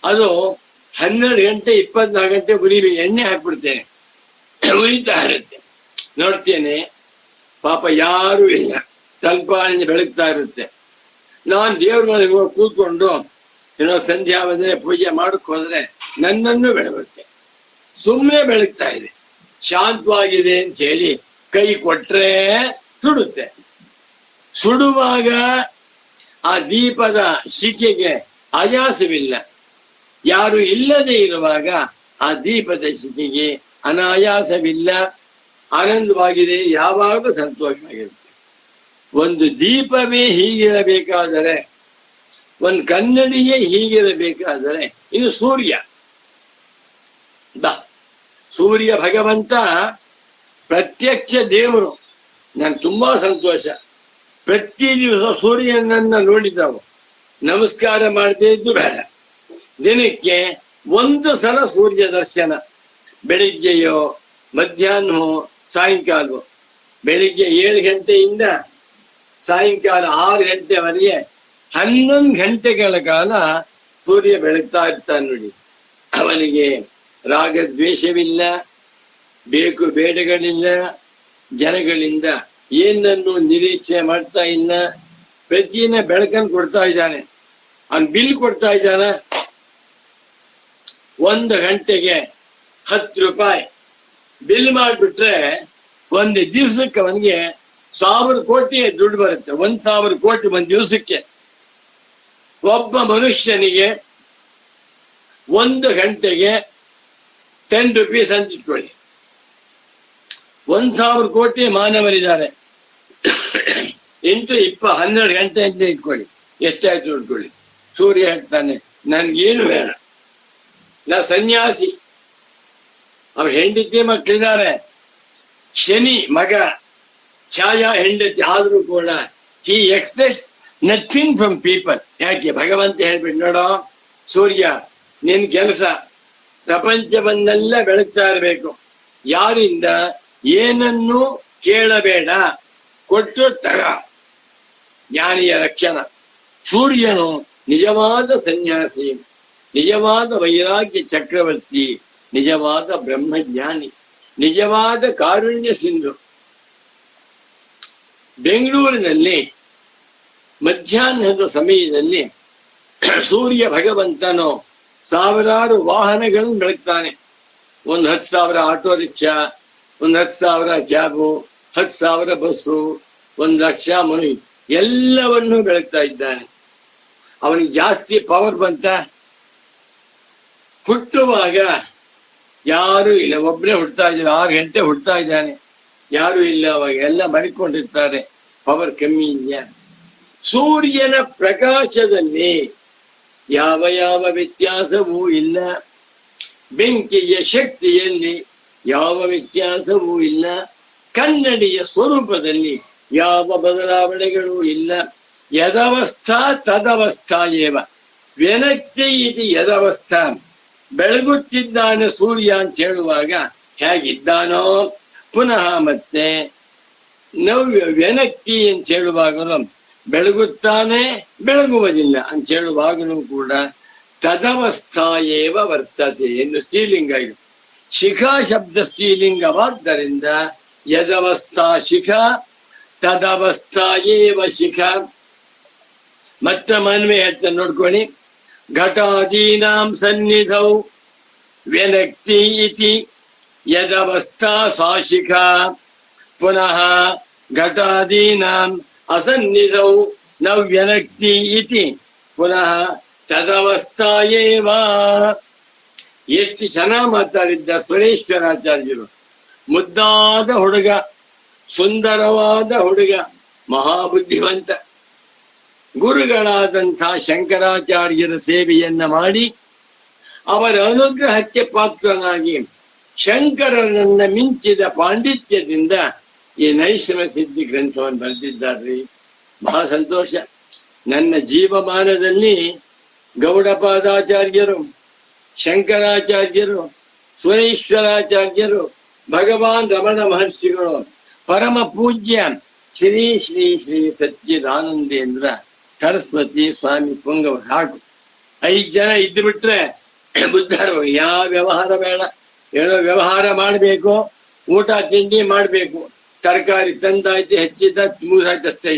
ಅದು 12 ಗಂಟೆ 24 ಗಂಟೆ ಎಣ್ಣೆ ಹಾಕ್ಬಿಡ್ತೇನೆ, ಉರಿತಾ ಇರುತ್ತೆ. ನೋಡ್ತೇನೆ ಪಾಪ ಯಾರು ಇಲ್ಲ, ತಲ್ಪಾಳಿಂದ ಬೆಳಗ್ತಾ ಇರುತ್ತೆ. ನಾನು ದೇವ್ರ ಮನೆಗೆ ಹೋಗಿ ಕೂತ್ಕೊಂಡು ಏನೋ ಸಂಧ್ಯಾ ವಂದನೆ ಪೂಜೆ ಮಾಡಕ್ ಹೋದ್ರೆ ನನ್ನನ್ನು ಬೆಳಗುತ್ತೆ. ಸುಮ್ಮನೆ ಬೆಳಗ್ತಾ ಇದೆ, ಶಾಂತವಾಗಿದೆ ಅಂತ ಹೇಳಿ ಕೈ ಕೊಟ್ರೆ ಸುಡುತ್ತೆ. ಸುಡುವಾಗ ಆ ದೀಪದ ಶಿಖೆಗೆ ಆಯಾಸವಿಲ್ಲ. ಯಾರು ಇಲ್ಲದೆ ಇರುವಾಗ ಆ ದೀಪದ ಶಿಖೆಗೆ ಅನಾಯಾಸವಿಲ್ಲ, ಆನಂದವಾಗಿದೆ, ಯಾವಾಗಲೂ ಸಂತೋಷವಾಗಿರುತ್ತೆ. ಒಂದು ದೀಪವೇ ಹೀಗಿರಬೇಕಾದರೆ, ಒಂದು ಕನ್ನಡಿಯೇ ಹೀಗಿರಬೇಕಾದರೆ, ಇನ್ನು ಸೂರ್ಯ ಭಗವಂತ ಪ್ರತ್ಯಕ್ಷ ದೇವರು. ನಾನು ತುಂಬಾ ಸಂತೋಷ. ಪ್ರತಿ ದಿವಸ ಸೂರ್ಯನನ್ನ ನೋಡಿದವು, ನಮಸ್ಕಾರ ಮಾಡದೇ ಇದ್ದು ಬೇಡ, ದಿನಕ್ಕೆ 1 ಸಲ ಸೂರ್ಯ ದರ್ಶನ. ಬೆಳಿಗ್ಗೆಯೋ ಮಧ್ಯಾಹ್ನವೋ ಸಾಯಂಕಾಲವೋ. ಬೆಳಿಗ್ಗೆ 7 ಗಂಟೆಯಿಂದ ಸಾಯಂಕಾಲ 6 ಗಂಟೆವರೆಗೆ 11 ಗಂಟೆಗಳ ಕಾಲ ಸೂರ್ಯ ಬೆಳಗ್ತಾ ಇರ್ತಾನೆ ನೋಡಿ. ಅವನಿಗೆ ರಾಗದ್ವೇಷವಿಲ್ಲ, ಬೇಕು ಬೇಡಗಳಿಲ್ಲ, ಜನಗಳಿಂದ ಏನನ್ನು ನಿರೀಕ್ಷೆ ಮಾಡ್ತಾ ಇಲ್ಲ. ಪ್ರತಿದಿನ ಬೆಳಕನ್ನು ಕೊಡ್ತಾ ಇದ್ದಾನೆ. ಅವನ್ ಬಿಲ್ ಕೊಡ್ತಾ ಇದ್ದಾನ, 1 ಗಂಟೆಗೆ 10 ರೂಪಾಯಿ ಬಿಲ್ ಮಾಡಿಬಿಟ್ರೆ 1 ದಿವಸಕ್ಕೆ ಅವನಿಗೆ 1000 ಕೋಟಿ ದುಡ್ಡು ಬರುತ್ತೆ. 1000 ಕೋಟಿ 1 ದಿವಸಕ್ಕೆ. ಒಬ್ಬ ಮನುಷ್ಯನಿಗೆ 1 ಗಂಟೆಗೆ 10 ರೂಪೀಸ್ ಅಂತ ಇಟ್ಕೊಳ್ಳಿ. 1000 ಕೋಟಿ ಮಾನವರಿದ್ದಾರೆ. ಇಂಟು 12 ಗಂಟೆ ಅಂತ ಇಟ್ಕೊಳ್ಳಿ, ಎಷ್ಟಾಯ್ತು ನೋಡ್ಕೊಳ್ಳಿ. ಸೂರ್ಯ ಹೇಳ್ತಾನೆ, ನನ್ಗೇನು ಬೇಡ, ನಾ ಸನ್ಯಾಸಿ. ಅವ್ರ ಹೆಂಡತಿ ಮಕ್ಕಳಿದ್ದಾರೆ, ಶನಿ ಮಗ, ಛಾಯಾ ಹೆಂಡತಿ. ಆದ್ರೂ ಕೂಡ ಹಿ ಎಕ್ಸ್ಪೆಕ್ಟ್ಸ್ ನಥಿಂಗ್ ಫ್ರಮ್ ಪೀಪಲ್. ಯಾಕೆ? ಭಗವಂತ ಹೇಳ್ಬಿಟ್ಟು, ನೋಡೋ ಸೂರ್ಯ, ನಿನ್ ಕೆಲಸ ಪ್ರಪಂಚವನ್ನೆಲ್ಲ ಬೆಳಗ್ತಾ ಇರಬೇಕು, ಯಾರಿಂದ ಏನನ್ನು ಕೇಳಬೇಡ, ಕೊಟ್ಟು ತಗ. ಜ್ಞಾನಿಯ ಲಕ್ಷಣ. ಸೂರ್ಯನು ನಿಜವಾದ ಸನ್ಯಾಸಿ, ನಿಜವಾದ ವೈರಾಗ್ಯ ಚಕ್ರವರ್ತಿ, ನಿಜವಾದ ಬ್ರಹ್ಮಜ್ಞಾನಿ, ನಿಜವಾದ ಕಾರುಣ್ಯ ಸಿಂಧು. ಬೆಂಗಳೂರಿನಲ್ಲಿ ಮಧ್ಯಾಹ್ನದ ಸಮಯದಲ್ಲಿ ಸೂರ್ಯ ಭಗವಂತನು ಸಾವಿರಾರು ವಾಹನಗಳನ್ನು ಬೆಳಗ್ತಾನೆ. 10,000 ಆಟೋ ರಿಕ್ಷಾ, 10,000 ಕ್ಯಾಬು, 10,000 ಬಸ್ಸು, 1,00,000 ಮನೆ, ಎಲ್ಲವನ್ನೂ ಬೆಳಗ್ತಾ ಇದ್ದಾನೆ. ಅವನಿಗೆ ಜಾಸ್ತಿ ಪವರ್ ಬಂತ? ಹುಟ್ಟುವಾಗ ಯಾರು ಇಲ್ಲ, ಒಬ್ಬನೇ ಹುಡ್ತಾ ಇದ್ದಾನೆ. 6 ಗಂಟೆ ಹುಡ್ತಾ ಇದ್ದಾನೆ, ಯಾರು ಇಲ್ಲ. ಅವಾಗ ಎಲ್ಲ ಮಲ್ಕೊಂಡಿರ್ತಾರೆ, ಪವರ್ ಕಮ್ಮಿ ಇದೆಯಾ. ಸೂರ್ಯನ ಪ್ರಕಾಶದಲ್ಲಿ ಯಾವ ಯಾವ ವ್ಯತ್ಯಾಸವೂ ಇಲ್ಲ, ಬೆಂಕಿಯ ಶಕ್ತಿಯಲ್ಲಿ ಯಾವ ವ್ಯತ್ಯಾಸವೂ ಇಲ್ಲ, ಕನ್ನಡಿಯ ಸ್ವರೂಪದಲ್ಲಿ ಯಾವ ಬದಲಾವಣೆಗಳೂ ಇಲ್ಲ. ಯದವಸ್ಥಾ ತದವಸ್ಥಾ ಏವ ವ್ಯನಕ್ತಿ ಇತಿ ಯದವಸ್ಥಾ. ಬೆಳಗುತ್ತಿದ್ದಾನೆ ಸೂರ್ಯ ಅಂತ ಹೇಳುವಾಗ ಹೇಗಿದ್ದಾನೋ, ಪುನಃ ಮತ್ತೆ ನವ್ಯ ವ್ಯನಕ್ತಿ ಅಂತ ಹೇಳುವಾಗಲೂ ಬೆಳಗುತ್ತಾನೆ, ಬೆಳಗುವುದಿಲ್ಲ ಅಂತ ಹೇಳುವಾಗಲೂ ಕೂಡ ತದವಸ್ಥಾ ಏವ ವರ್ತತೆ ಎಂದು ಸ್ತ್ರೀಲಿಂಗ. ಇದು ಶಿಖಾ ಶಬ್ದ ಸ್ತ್ರೀಲಿಂಗವಾದ್ದರಿಂದ ಯದವಸ್ಥಾ ಶಿಖಾ ತದವಸ್ಥಾ ಏವ ಶಿಖಾ. ಮತ್ತೆ ಮನ್ವೆ ಹೇಳ್ತಾ ನೋಡ್ಕೊಳ್ಳಿ. ಘಟಾದೀನಾಂ ಸನ್ನಿಧೌ ವ್ಯನಕ್ತಿ ಇತಿ ಯದವಸ್ಥಾ ಸಾ ಶಿಖಾ. ಪುನಃ ಘಟಾದೀನಾಂ ಅಸನ್ನಿಧೌ ನ ವ್ಯನಕ್ತಿ ಇತಿ ಪುನಃ ತದವಸ್ಥಾ ಏವ. ಎಷ್ಟು ಚೆನ್ನಾಗಿ ಮಾತಾಡಿದ್ದ ಸುರೇಶ್ವರಾಚಾರ್ಯರು. ಮುದ್ದಾದ ಹುಡುಗ, ಸುಂದರವಾದ ಹುಡುಗ, ಮಹಾಬುದ್ಧಿವಂತ. ಗುರುಗಳಾದಂಥ ಶಂಕರಾಚಾರ್ಯರ ಸೇವೆಯನ್ನ ಮಾಡಿ ಅವರ ಅನುಗ್ರಹಕ್ಕೆ ಪಾತ್ರನಾಗಿ ಶಂಕರನನ್ನ ಮಿಂಚಿದ ಪಾಂಡಿತ್ಯದಿಂದ ಈ ನೈಷಮ ಸಿದ್ಧಿ ಗ್ರಂಥವನ್ನು ಬರೆದಿದ್ದಾರ್ರಿ. ಬಹಳ ಸಂತೋಷ. ನನ್ನ ಜೀವಮಾನದಲ್ಲಿ ಗೌಡಪಾದಾಚಾರ್ಯರು, ಶಂಕರಾಚಾರ್ಯರು, ಸುರೇಶ್ವರಾಚಾರ್ಯರು, ಭಗವಾನ್ ರಮಣ ಮಹರ್ಷಿಗಳು, ಪರಮ ಪೂಜ್ಯ ಶ್ರೀ ಶ್ರೀ ಶ್ರೀ ಸಚ್ಚಿದಾನಂದೇಂದ್ರ ಸರಸ್ವತಿ ಸ್ವಾಮಿ ಪುಂಗವ, ಸಾಕು. 5 ಜನ ಇದ್ದು ಬಿಟ್ರೆ ಬುದ್ಧರು ಯಾವ ವ್ಯವಹಾರ ಬೇಡ. ಏನೋ ವ್ಯವಹಾರ ಮಾಡಬೇಕು, ಊಟ ತಿಂಡಿ ಮಾಡಬೇಕು, ತರಕಾರಿ ತಂದಾಯ್ತು, ಹೆಚ್ಚಿದ್ದ ಮೂಸಾಯ್ತಷ್ಟೇ,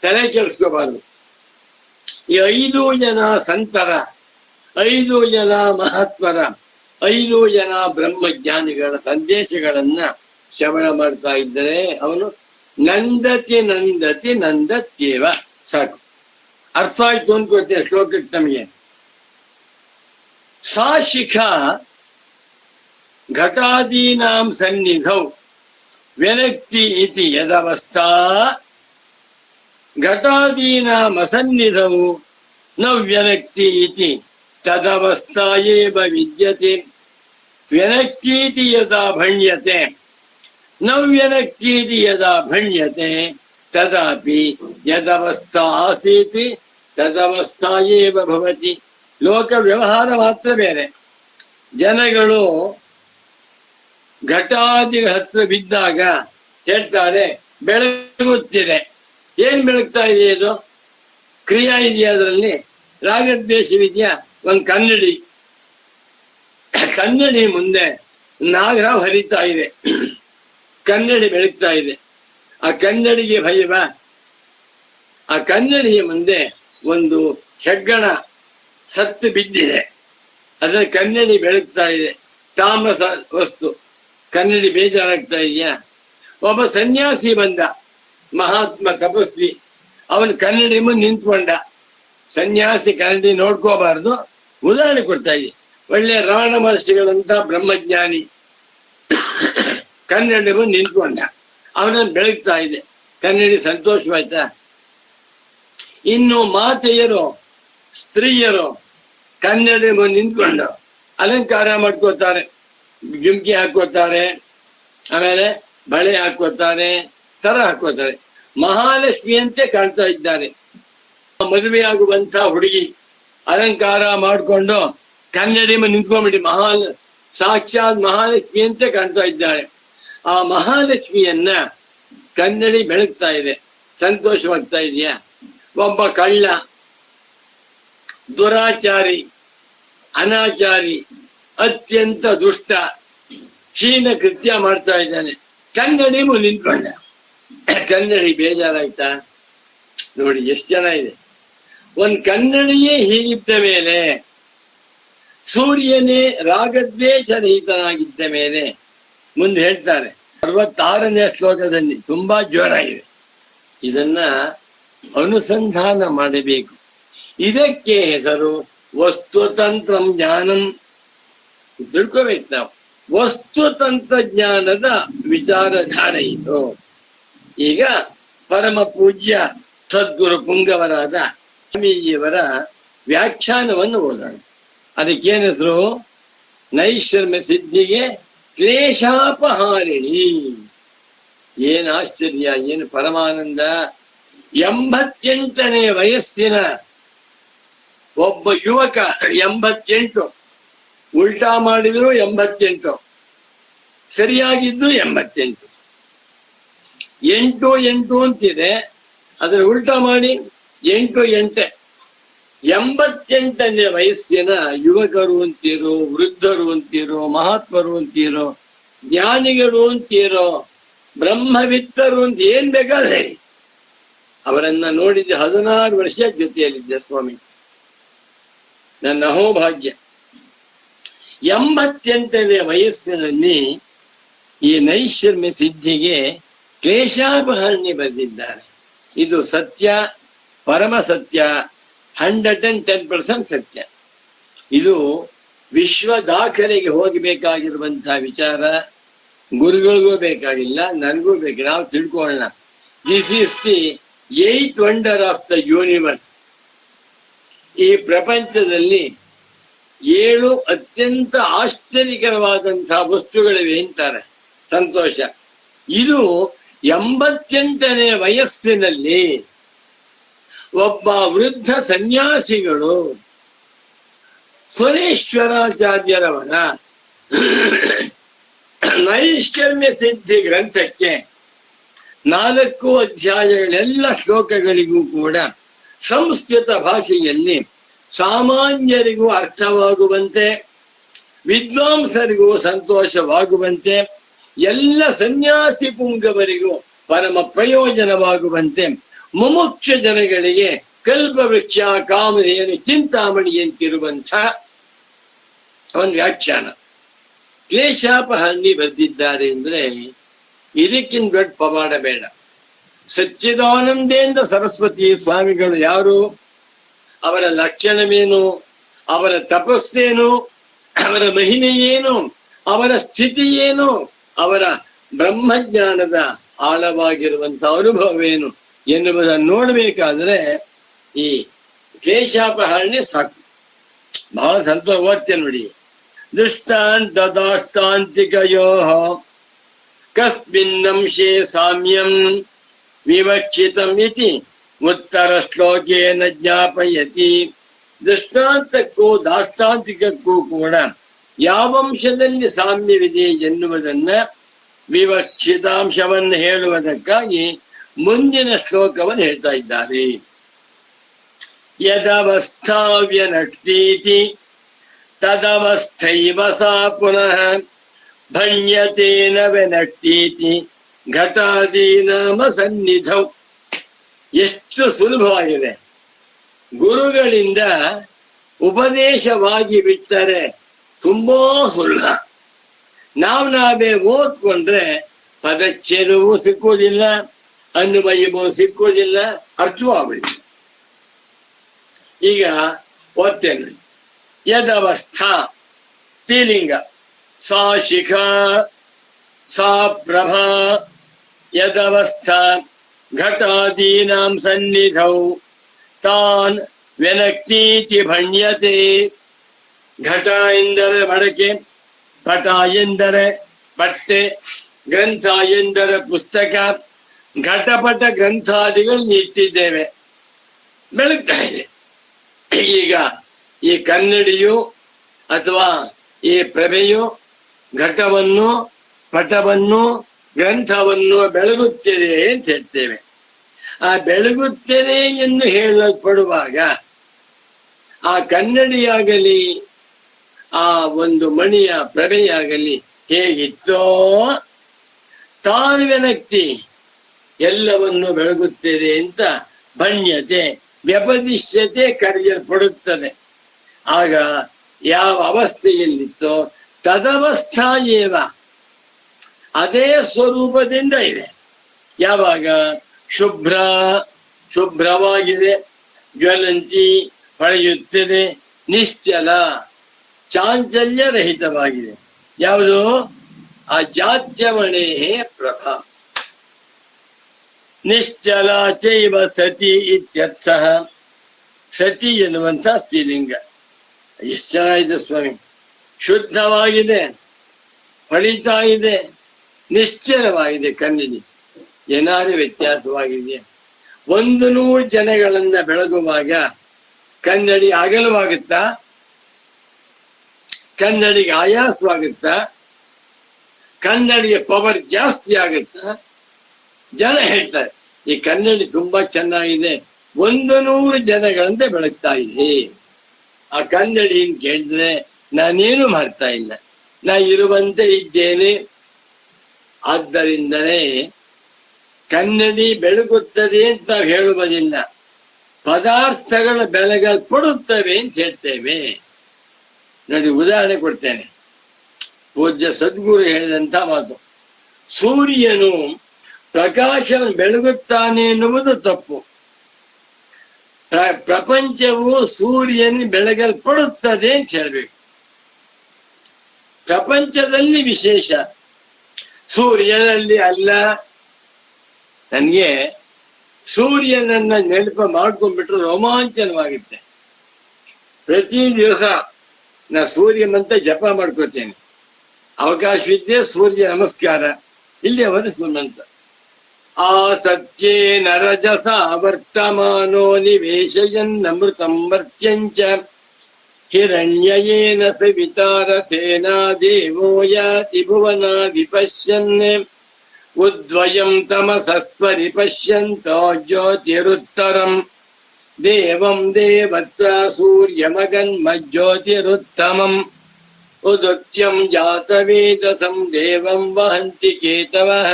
ತಲೆ ಕೆಡಿಸ್ಕೋಬಾರ್ದು. ಈ 5 ಜನ ಸಂತರ, 5 ಜನ ಮಹಾತ್ಮರ, 5 ಜನ ಬ್ರಹ್ಮಜ್ಞಾನಿಗಳ ಸಂದೇಶಗಳನ್ನ ಶ್ರವಣ ಮಾಡ್ತಾ ಇದ್ದರೆ ಅವನು ನಂದತಿ ನಂದತಿ ನಂದತ್ಯೇವ. ಸಾಕು, ಅರ್ಥ ಆಯ್ತು ಅನ್ಕೋತೇನೆ ಶ್ಲೋಕಕ್ಕೆ ನಮಗೆ. ಸಾ ಶಿಖಾ ಘಟಾದೀನಾಂ ಸನ್ನಿಧೌ ವ್ಯನಕ್ತಿ ಇತಿ ಯದವಸ್ಥಾ ಘಟಾದೀನಾಂ ಅಸನ್ನಿಧೌ ನ ವ್ಯನಕ್ತಿ ಇತಿ ತದವಸ್ಥಾ ಏವ ವಿದ್ಯತೆ. ವ್ಯನಕ್ತೀತಿ ಯದಾ ಭಣ್ಯತೆ ನ ವ್ಯನಕ್ತೀತಿ ಯದಾ ಭಣ್ಯತೆ ತದಾಪಿ ಯದವಸ್ಥಾ ಆಸೀತಿ ತದವಸ್ಥಾ ಏವ ಭವತಿ. ಲೋಕ ವ್ಯವಹಾರ ಮಾತ್ರ ಬೇರೆ. ಜನಗಳು ಘಟಾದಿಗಳ ಹತ್ರ ಬಿದ್ದಾಗ ಹೇಳ್ತಾರೆ ಬೆಳಗುತ್ತಿದೆ. ಏನ್ ಬೆಳಗ್ತಾ ಇದೆ? ಇದು ಕ್ರಿಯಾ ಇದೆಯಾ? ಅದರಲ್ಲಿ ರಾಗದ್ವೇಷವಿದೆಯಾ? ಒಂದು ಕನ್ನಡಿ, ಕನ್ನಡಿ ಮುಂದೆ ನಾಗರಾವ್ ಹರಿತಾ ಇದೆ, ಕನ್ನಡಿ ಬೆಳಗ್ತಾ ಇದೆ. ಆ ಕನ್ನಡಿಗೆ ಭಯವ? ಆ ಕನ್ನಡಿಯ ಮುಂದೆ ಒಂದು ಹೆಗ್ಗಣ ಸತ್ತು ಬಿದ್ದಿದೆ, ಅದರ ಕನ್ನಡಿ ಬೆಳಗ್ತಾ ಇದೆ. ತಾಮಸ ವಸ್ತು, ಕನ್ನಡಿ ಬೇಜಾರಾಗ್ತಾ ಇದೆಯಾ? ಒಬ್ಬ ಸನ್ಯಾಸಿ ಬಂದ, ಮಹಾತ್ಮ ತಪಸ್ವಿ, ಅವನು ಕನ್ನಡಿ ಮುಂದೆ ನಿಂತ್ಕೊಂಡ. ಸನ್ಯಾಸಿ ಕನ್ನಡಿ ನೋಡ್ಕೋಬಾರ್ದು, ಉದಾಹರಣೆ ಕೊಡ್ತಾ ಇದೆ. ಒಳ್ಳೆ ರಮಣ ಮಹರ್ಷಿಗಳಂತ ಬ್ರಹ್ಮಜ್ಞಾನಿ ಕನ್ನಡಿ ಮುಂದೆ ನಿಂತ್ಕೊಂಡ, ಅವನನ್ನು ಬೆಳಗ್ತಾ ಇದೆ. ಕನ್ನಡಿ ಸಂತೋಷವಾಯ್ತಾ? ಇನ್ನು ಮಾತೆಯರು, ಸ್ತ್ರೀಯರು ಕನ್ನಡಿ ಮುಂದೆ ನಿಂತ್ಕೊಂಡು ಅಲಂಕಾರ ಮಾಡ್ಕೋತಾರೆ, ಜುಮ್ಕಿ ಹಾಕೋತಾರೆ, ಆಮೇಲೆ ಬಳೆ ಹಾಕೋತಾರೆ, ಸರ ಹಾಕೋತಾರೆ, ಮಹಾಲಕ್ಷ್ಮಿಯಂತೆ ಕಾಣ್ತಾ ಇದ್ದಾರೆ. ಮದುವೆಯಾಗುವಂತ ಹುಡುಗಿ ಅಲಂಕಾರ ಮಾಡಿಕೊಂಡು ಕನ್ನಡಿ ಮುಂದೆ ನಿಂತ್ಕೊಂಡ್ಬಿಟ್ಟು ಸಾಕ್ಷಾತ್ ಮಹಾಲಕ್ಷ್ಮಿಯಂತೆ ಕಾಣ್ತಾ ಇದ್ದಾಳೆ. ಆ ಮಹಾಲಕ್ಷ್ಮಿಯನ್ನ ಕನ್ನಡಿ ಬೆಳಗ್ತಾ ಇದೆ, ಸಂತೋಷವಾಗ್ತಾ ಇದೆಯಾ? ಒಬ್ಬ ಕಳ್ಳ, ದುರಾಚಾರಿ, ಅನಾಚಾರಿ, ಅತ್ಯಂತ ದುಷ್ಟ, ಹೀನ ಕೃತ್ಯ ಮಾಡ್ತಾ ಇದ್ದಾನೆ, ಕನ್ನಡಿ ಮುಂದೆ ನಿಂತ್ಕೊಂಡ. ಕನ್ನಡಿ ಬೇಜಾರಾಯ್ತಾ? ನೋಡಿ ಎಷ್ಟು ಜನ ಇದೆ. ಒಂದ್ ಕನ್ನಡಿಯೇ ಹೀಗಿದ್ದ ಮೇಲೆ, ಸೂರ್ಯನೇ ರಾಗದ್ವೇಷ ರಹಿತನಾಗಿದ್ದ ಮೇಲೆ, ಮುಂದೆ ಹೇಳ್ತಾರೆ 66ನೇ ಶ್ಲೋಕದಲ್ಲಿ, ತುಂಬಾ ಜೋರಾಗಿದೆ. ಇದನ್ನ ಅನುಸಂಧಾನ ಮಾಡಬೇಕು. ಇದಕ್ಕೆ ಹೆಸರು ವಸ್ತುತಂತ್ರಂ ಜ್ಞಾನಂ. ತಿಳ್ಕೋಬೇಕು ನಾವು. ವಸ್ತು ತಂತ್ರಜ್ಞಾನದ ವಿಚಾರಧಾರೆ ಇದು. ಈಗ ಪರಮ ಪೂಜ್ಯ ಸದ್ಗುರು ಪುಂಗವರಾದ ಸ್ವಾಮೀಜಿಯವರ ವ್ಯಾಖ್ಯಾನವನ್ನು ಓದೋಣ. ಅದಕ್ಕೇನ ಹೆಸರು? ನೈಷರ್ಮ್ಯ ಸಿದ್ಧಿಗೆ ಕ್ಲೇಶಾಪಹಾರಿಣಿ. ಏನ್ ಆಶ್ಚರ್ಯ, ಏನು ಪರಮಾನಂದ. 88ನೇ ವಯಸ್ಸಿನ ಒಬ್ಬ ಯುವಕ, 88, ಉಲ್ಟಾ ಮಾಡಿದ್ರು 88, ಸರಿಯಾಗಿದ್ರು 88. 8 8 ಅಂತಿದೆ, ಅದನ್ನ ಉಲ್ಟಾ ಮಾಡಿ 8 8. 88ನೇ ವಯಸ್ಸಿನ ಯುವಕರು ಅಂತೀರೋ, ವೃದ್ಧರು ಅಂತೀರೋ, ಮಹಾತ್ಮರು ಅಂತೀರೋ, ಜ್ಞಾನಿಗಳು ಅಂತೀರೋ, ಬ್ರಹ್ಮವಿತ್ತರು ಅಂತ ಏನ್ ಬೇಕಾದ್ರೆ ಅವರನ್ನ ನೋಡಿದ್ದೆ. 16 ವರ್ಷ ಜೊತೆಯಲ್ಲಿದ್ದೆ ಸ್ವಾಮಿ, ನನ್ನ ಅಹೋಭಾಗ್ಯ. 88ನೇ ವಯಸ್ಸಿನಲ್ಲಿ ಈ ನೈಷರ್ಮ್ಯ ಸಿದ್ಧಿಗೆ ಕ್ಲೇಶಾಪಹರಣಿ ಬರೆದಿದ್ದಾರೆ. ಇದು ಸತ್ಯ, ಪರಮ ಸತ್ಯ, 110% ಸತ್ಯ. ಇದು ವಿಶ್ವ ದಾಖಲೆಗೆ ಹೋಗಬೇಕಾಗಿರುವಂತಹ ವಿಚಾರ. ಗುರುಗಳಿಗೂ ಬೇಕಾಗಿಲ್ಲ, ನನಗೂ ಬೇಕು, ನಾವು ತಿಳ್ಕೊಳ್ಳೋಣ. This is the 8th wonder of the universe. ಈ ಪ್ರಪಂಚದಲ್ಲಿ 7 ಅತ್ಯಂತ ಆಶ್ಚರ್ಯಕರವಾದಂತಹ ವಸ್ತುಗಳಿವೆ ಅಂತಾರೆ. ಸಂತೋಷ. ಇದು 88ನೇ ವಯಸ್ಸಿನಲ್ಲಿ ಒಬ್ಬ ವೃದ್ಧ ಸನ್ಯಾಸಿಗಳು ಸುರೇಶ್ವರಾಚಾರ್ಯರವರ ನೈಷ್ಕರ್ಮ್ಯ ಸಿದ್ಧಿ ಗ್ರಂಥಕ್ಕೆ 4 ಅಧ್ಯಾಯಗಳೆಲ್ಲ ಶ್ಲೋಕಗಳಿಗೂ ಕೂಡ ಸಂಸ್ಕೃತ ಭಾಷೆಯಲ್ಲಿ ಸಾಮಾನ್ಯರಿಗೂ ಅರ್ಥವಾಗುವಂತೆ, ವಿದ್ವಾಂಸರಿಗೂ ಸಂತೋಷವಾಗುವಂತೆ, ಎಲ್ಲ ಸನ್ಯಾಸಿ ಪುಂಗವರಿಗೂ ಪರಮ ಪ್ರಯೋಜನವಾಗುವಂತೆ, ಮುಮುಕ್ಷ ಜನಗಳಿಗೆ ಕಲ್ಪವೃಕ್ಷ ಕಾಮಧೇನು ಚಿಂತಾಮಣಿ ಅಂತಿರುವಂಥ ಒಂದು ವ್ಯಾಖ್ಯಾನ ಕ್ಲೇಶಾಪಹರಣಿ ಬರೆದಿದ್ದಾರೆ. ಅಂದ್ರೆ ಇದಕ್ಕಿಂತ ದೊಡ್ಡ ಪವಾಡ ಬೇಡ. ಸಚ್ಚಿದಾನಂದೇಂದ್ರ ಸರಸ್ವತಿ ಸ್ವಾಮಿಗಳು ಯಾರು, ಅವರ ಲಕ್ಷಣವೇನು, ಅವರ ತಪಸ್ಸೇನು, ಅವರ ಮಹಿಮೆ ಏನು, ಅವರ ಸ್ಥಿತಿ ಏನು, ಅವರ ಬ್ರಹ್ಮಜ್ಞಾನದ ಆಳವಾಗಿರುವಂತಹ ಅನುಭವವೇನು ಎನ್ನುವುದನ್ನು ನೋಡಬೇಕಾದ್ರೆ ಈ ಕ್ಲೇಶಾಪಹರಣೆ ಸಾಕು. ಬಹಳ ಸಂತೋಷ. ಓದ್ತೇನೆ ನೋಡಿ. ದೃಷ್ಟಾಂತ ದಾಷ್ಟಾಂತಿಕಯೋ ಕಸ್ಮಿನ್ನಂಶೇ ಸಾಮ್ಯಂ ವಿವಕ್ಷಿತಂ ಇತಿ ಉತ್ತರ ಶ್ಲೋಕೇನ ಜ್ಞಾಪಯತಿ. ದೃಷ್ಟಾಂತಕ್ಕೂ ದಾಷ್ಟಾಂತಿಕಕ್ಕೂ ಕೂಡ ಯಾವ ಅಂಶದಲ್ಲಿ ಸಾಮ್ಯವಿದೆ ಎನ್ನುವುದನ್ನ ವಿವಕ್ಷಿತಾಂಶವನ್ನು ಹೇಳುವುದಕ್ಕಾಗಿ ಮುಂದಿನ ಶ್ಲೋಕವನ್ನು ಹೇಳ್ತಾ ಇದ್ದಾರೆ. ಯದವಸ್ಥಾವ್ಯನಕ್ತೀತಿ ತದವಸ್ಥೈವ ಸಾ ಪುನಃ ಭಣ್ಯತೇನ ವ್ಯನಕ್ತೀತಿ ಘಟಾದೀನಾಮ ಸನ್ನಿಧೌ. ಎಷ್ಟು ಸುಲಭವಾಗಿದೆ. ಗುರುಗಳಿಂದ ಉಪದೇಶವಾಗಿ ಬಿಟ್ಟರೆ ತುಂಬಾ ಸುಲಭ. ನಾವೇ ಓದ್ಕೊಂಡ್ರೆ ಪದಚ್ಛೇದವೂ ಸಿಕ್ಕುವುದಿಲ್ಲ, ಅನ್ವಯವೂ ಸಿಕ್ಕುವುದಿಲ್ಲ, ಅರ್ಥವೂ ಆಗುವುದಿಲ್ಲ. ಈಗ ಓದ್ತೇನೆ. ಯದವಸ್ಥಾ ಸ್ತ್ರೀಲಿಂಗ, ಸಾ ಶಿಖಾ ಸಾ ಪ್ರಭಾ ಯದವಸ್ಥಾ ಘಟಾದೀನಾಂ ಸನ್ನಿಧೌ ತಾನ್ ವ್ಯನಕ್ತೀತಿ ಭಣ್ಯತೆ. ಘಟ ಎಂದರೆ ಮಡಕೆ, ಪಟ ಎಂದರೆ ಬಟ್ಟೆ, ಗ್ರಂಥ ಎಂದರೆ ಪುಸ್ತಕ. ಘಟಪಟ ಗ್ರಂಥಾದಿಗಳು ಇಟ್ಟಿದ್ದೇವೆ, ಬೆಳಗ್ತಾ ಇದೆ. ಈಗ ಈ ಕನ್ನಡಿಯು ಅಥವಾ ಈ ಪ್ರಭೆಯು ಘಟವನ್ನು, ಪಟವನ್ನು, ಗ್ರಂಥವನ್ನು ಬೆಳಗುತ್ತದೆ ಅಂತ ಹೇಳ್ತೇವೆ. ಆ ಬೆಳಗುತ್ತದೆ ಎಂದು ಹೇಳಲ್ಪಡುವಾಗ ಆ ಕನ್ನಡಿಯಾಗಲಿ ಆ ಒಂದು ಮಣಿಯ ಪ್ರಭೆಯಾಗಲಿ ಹೇಗಿತ್ತೋ ತಾನ್ವ್ಯನಕ್ತಿ ಎಲ್ಲವನ್ನು ಬೆಳಗುತ್ತದೆ ಅಂತ ಭಣ್ಯತೆ ವ್ಯಪದಿಶ್ಯತೆ ಕರೆಯಲ್ಪಡುತ್ತದೆ. ಆಗ ಯಾವ ಅವಸ್ಥೆಯಲ್ಲಿತ್ತೋ ತದವಸ್ಥಾ ಏವ, ಅದೇ ಸ್ವರೂಪದಿಂದ ಇದೆ. ಯಾವಾಗ ಶುಭ್ರವಾಗಿದೆ, ಜ್ವಲಂತಿ ಹೊಳೆಯುತ್ತದೆ, ನಿಶ್ಚಲ ಚಾಂಚಲ್ಯ ರಹಿತವಾಗಿದೆ. ಯಾವುದು? ಆ ಜಾತ್ಯವಣೆ ಪ್ರಭಾ. ನಿಶ್ಚಲ ಚೈವ ಸತಿ ಇತ್ಯರ್ಥ. ಸತಿ ಎನ್ನುವಂಥ ಸ್ತ್ರೀಲಿಂಗ. ಎಷ್ಟು ಚೆನ್ನಾಗಿದೆ ಸ್ವಾಮಿ, ಶುದ್ಧವಾಗಿದೆ, ಹೊಳಿತಾ ಇದೆ, ನಿಶ್ಚಲವಾಗಿದೆ ಕಣ್ಣಿಗೆ. ಏನಾದ್ರೂ ವ್ಯತ್ಯಾಸವಾಗಿದೆ? 100 ಜನಗಳನ್ನ ಬೆಳಗುವಾಗ ಕನ್ನಡಿ ಅಗಲವಾಗುತ್ತಾ? ಕನ್ನಡಿಗೆ ಆಯಾಸವಾಗುತ್ತಾ? ಕನ್ನಡಿಗೆ ಪವರ್ ಜಾಸ್ತಿ ಆಗುತ್ತಾ? ಜನ ಹೇಳ್ತಾರೆ ಈ ಕನ್ನಡಿ ತುಂಬಾ ಚೆನ್ನಾಗಿದೆ, 100 ಜನಗಳಂತೆ ಬೆಳಗ್ತಾ ಇದೆ. ಆ ಕನ್ನಡಿ ಕೇಳಿದ್ರೆ ನಾನೇನು ಮಾಡ್ತಾ ಇಲ್ಲ, ನಾ ಇರುವಂತೆ ಇದ್ದೇನೆ. ಆದ್ದರಿಂದಲೇ ಕನ್ನಡಿ ಬೆಳಗುತ್ತದೆ ಅಂತ ನಾವು ಹೇಳುವುದಿಲ್ಲ, ಪದಾರ್ಥಗಳ ಬೆಳಗಲ್ಪಡುತ್ತವೆ ಅಂತ ಹೇಳ್ತೇವೆ. ನೋಡಿ, ಉದಾಹರಣೆ ಕೊಡ್ತೇನೆ. ಪೂಜ್ಯ ಸದ್ಗುರು ಹೇಳಿದಂತ ಮಾತು. ಸೂರ್ಯನು ಪ್ರಕಾಶವನ್ನು ಬೆಳಗುತ್ತಾನೆ ಎನ್ನುವುದು ತಪ್ಪು. ಪ್ರಪಂಚವು ಸೂರ್ಯನ ಬೆಳಗಲ್ಪಡುತ್ತದೆ ಅಂತ ಹೇಳ್ಬೇಕು. ಪ್ರಪಂಚದಲ್ಲಿ ವಿಶೇಷ, ಸೂರ್ಯನಲ್ಲಿ ಅಲ್ಲ. ನನಗೆ ಸೂರ್ಯನನ್ನ ನೆನಪು ಮಾಡ್ಕೊಂಡ್ಬಿಟ್ರೆ ರೋಮಾಂಚನವಾಗುತ್ತೆ. ಪ್ರತಿ ದಿವಸ ನಾ ಸೂರ್ಯ ಮಂತ್ರ ಜಪ ಮಾಡ್ಕೊತೇನೆ. ಅವಕಾಶವಿದ್ದೆ ಸೂರ್ಯ ನಮಸ್ಕಾರ, ಇಲ್ಲಿ ಅವರ ಸುಮಂತ. ಆಸತ್ಯೇ ನರಜಸ ವರ್ತಮಾನೋ ನಿವೇಶಯನ್ನಮೃತಂ ಮರ್ತ್ಯಂಚ ಹಿರಣ್ಯಯೇನ ಸವಿತಾರಥೇನ ದೇವೋ ಯಾತಿ ಭುವನ ವಿಪಶ್ಯನ್ ಉದ್ವಯಂ ತಮಸಸ್ತ್ವರಿ ಪಶ್ಯಂತೋ ಜ್ಯೋತಿರುತ್ತರಂ ದೇವಂ ದೇವತ್ರ ಸೂರ್ಯಮಗನ್ಮಜ್ಯೋತಿರುತ್ತಮಂ ಉದುತ್ಯಂ ಜಾತವೇದಸಂ ದೇವಂ ವಹಂತಿ ಕೇತವಃ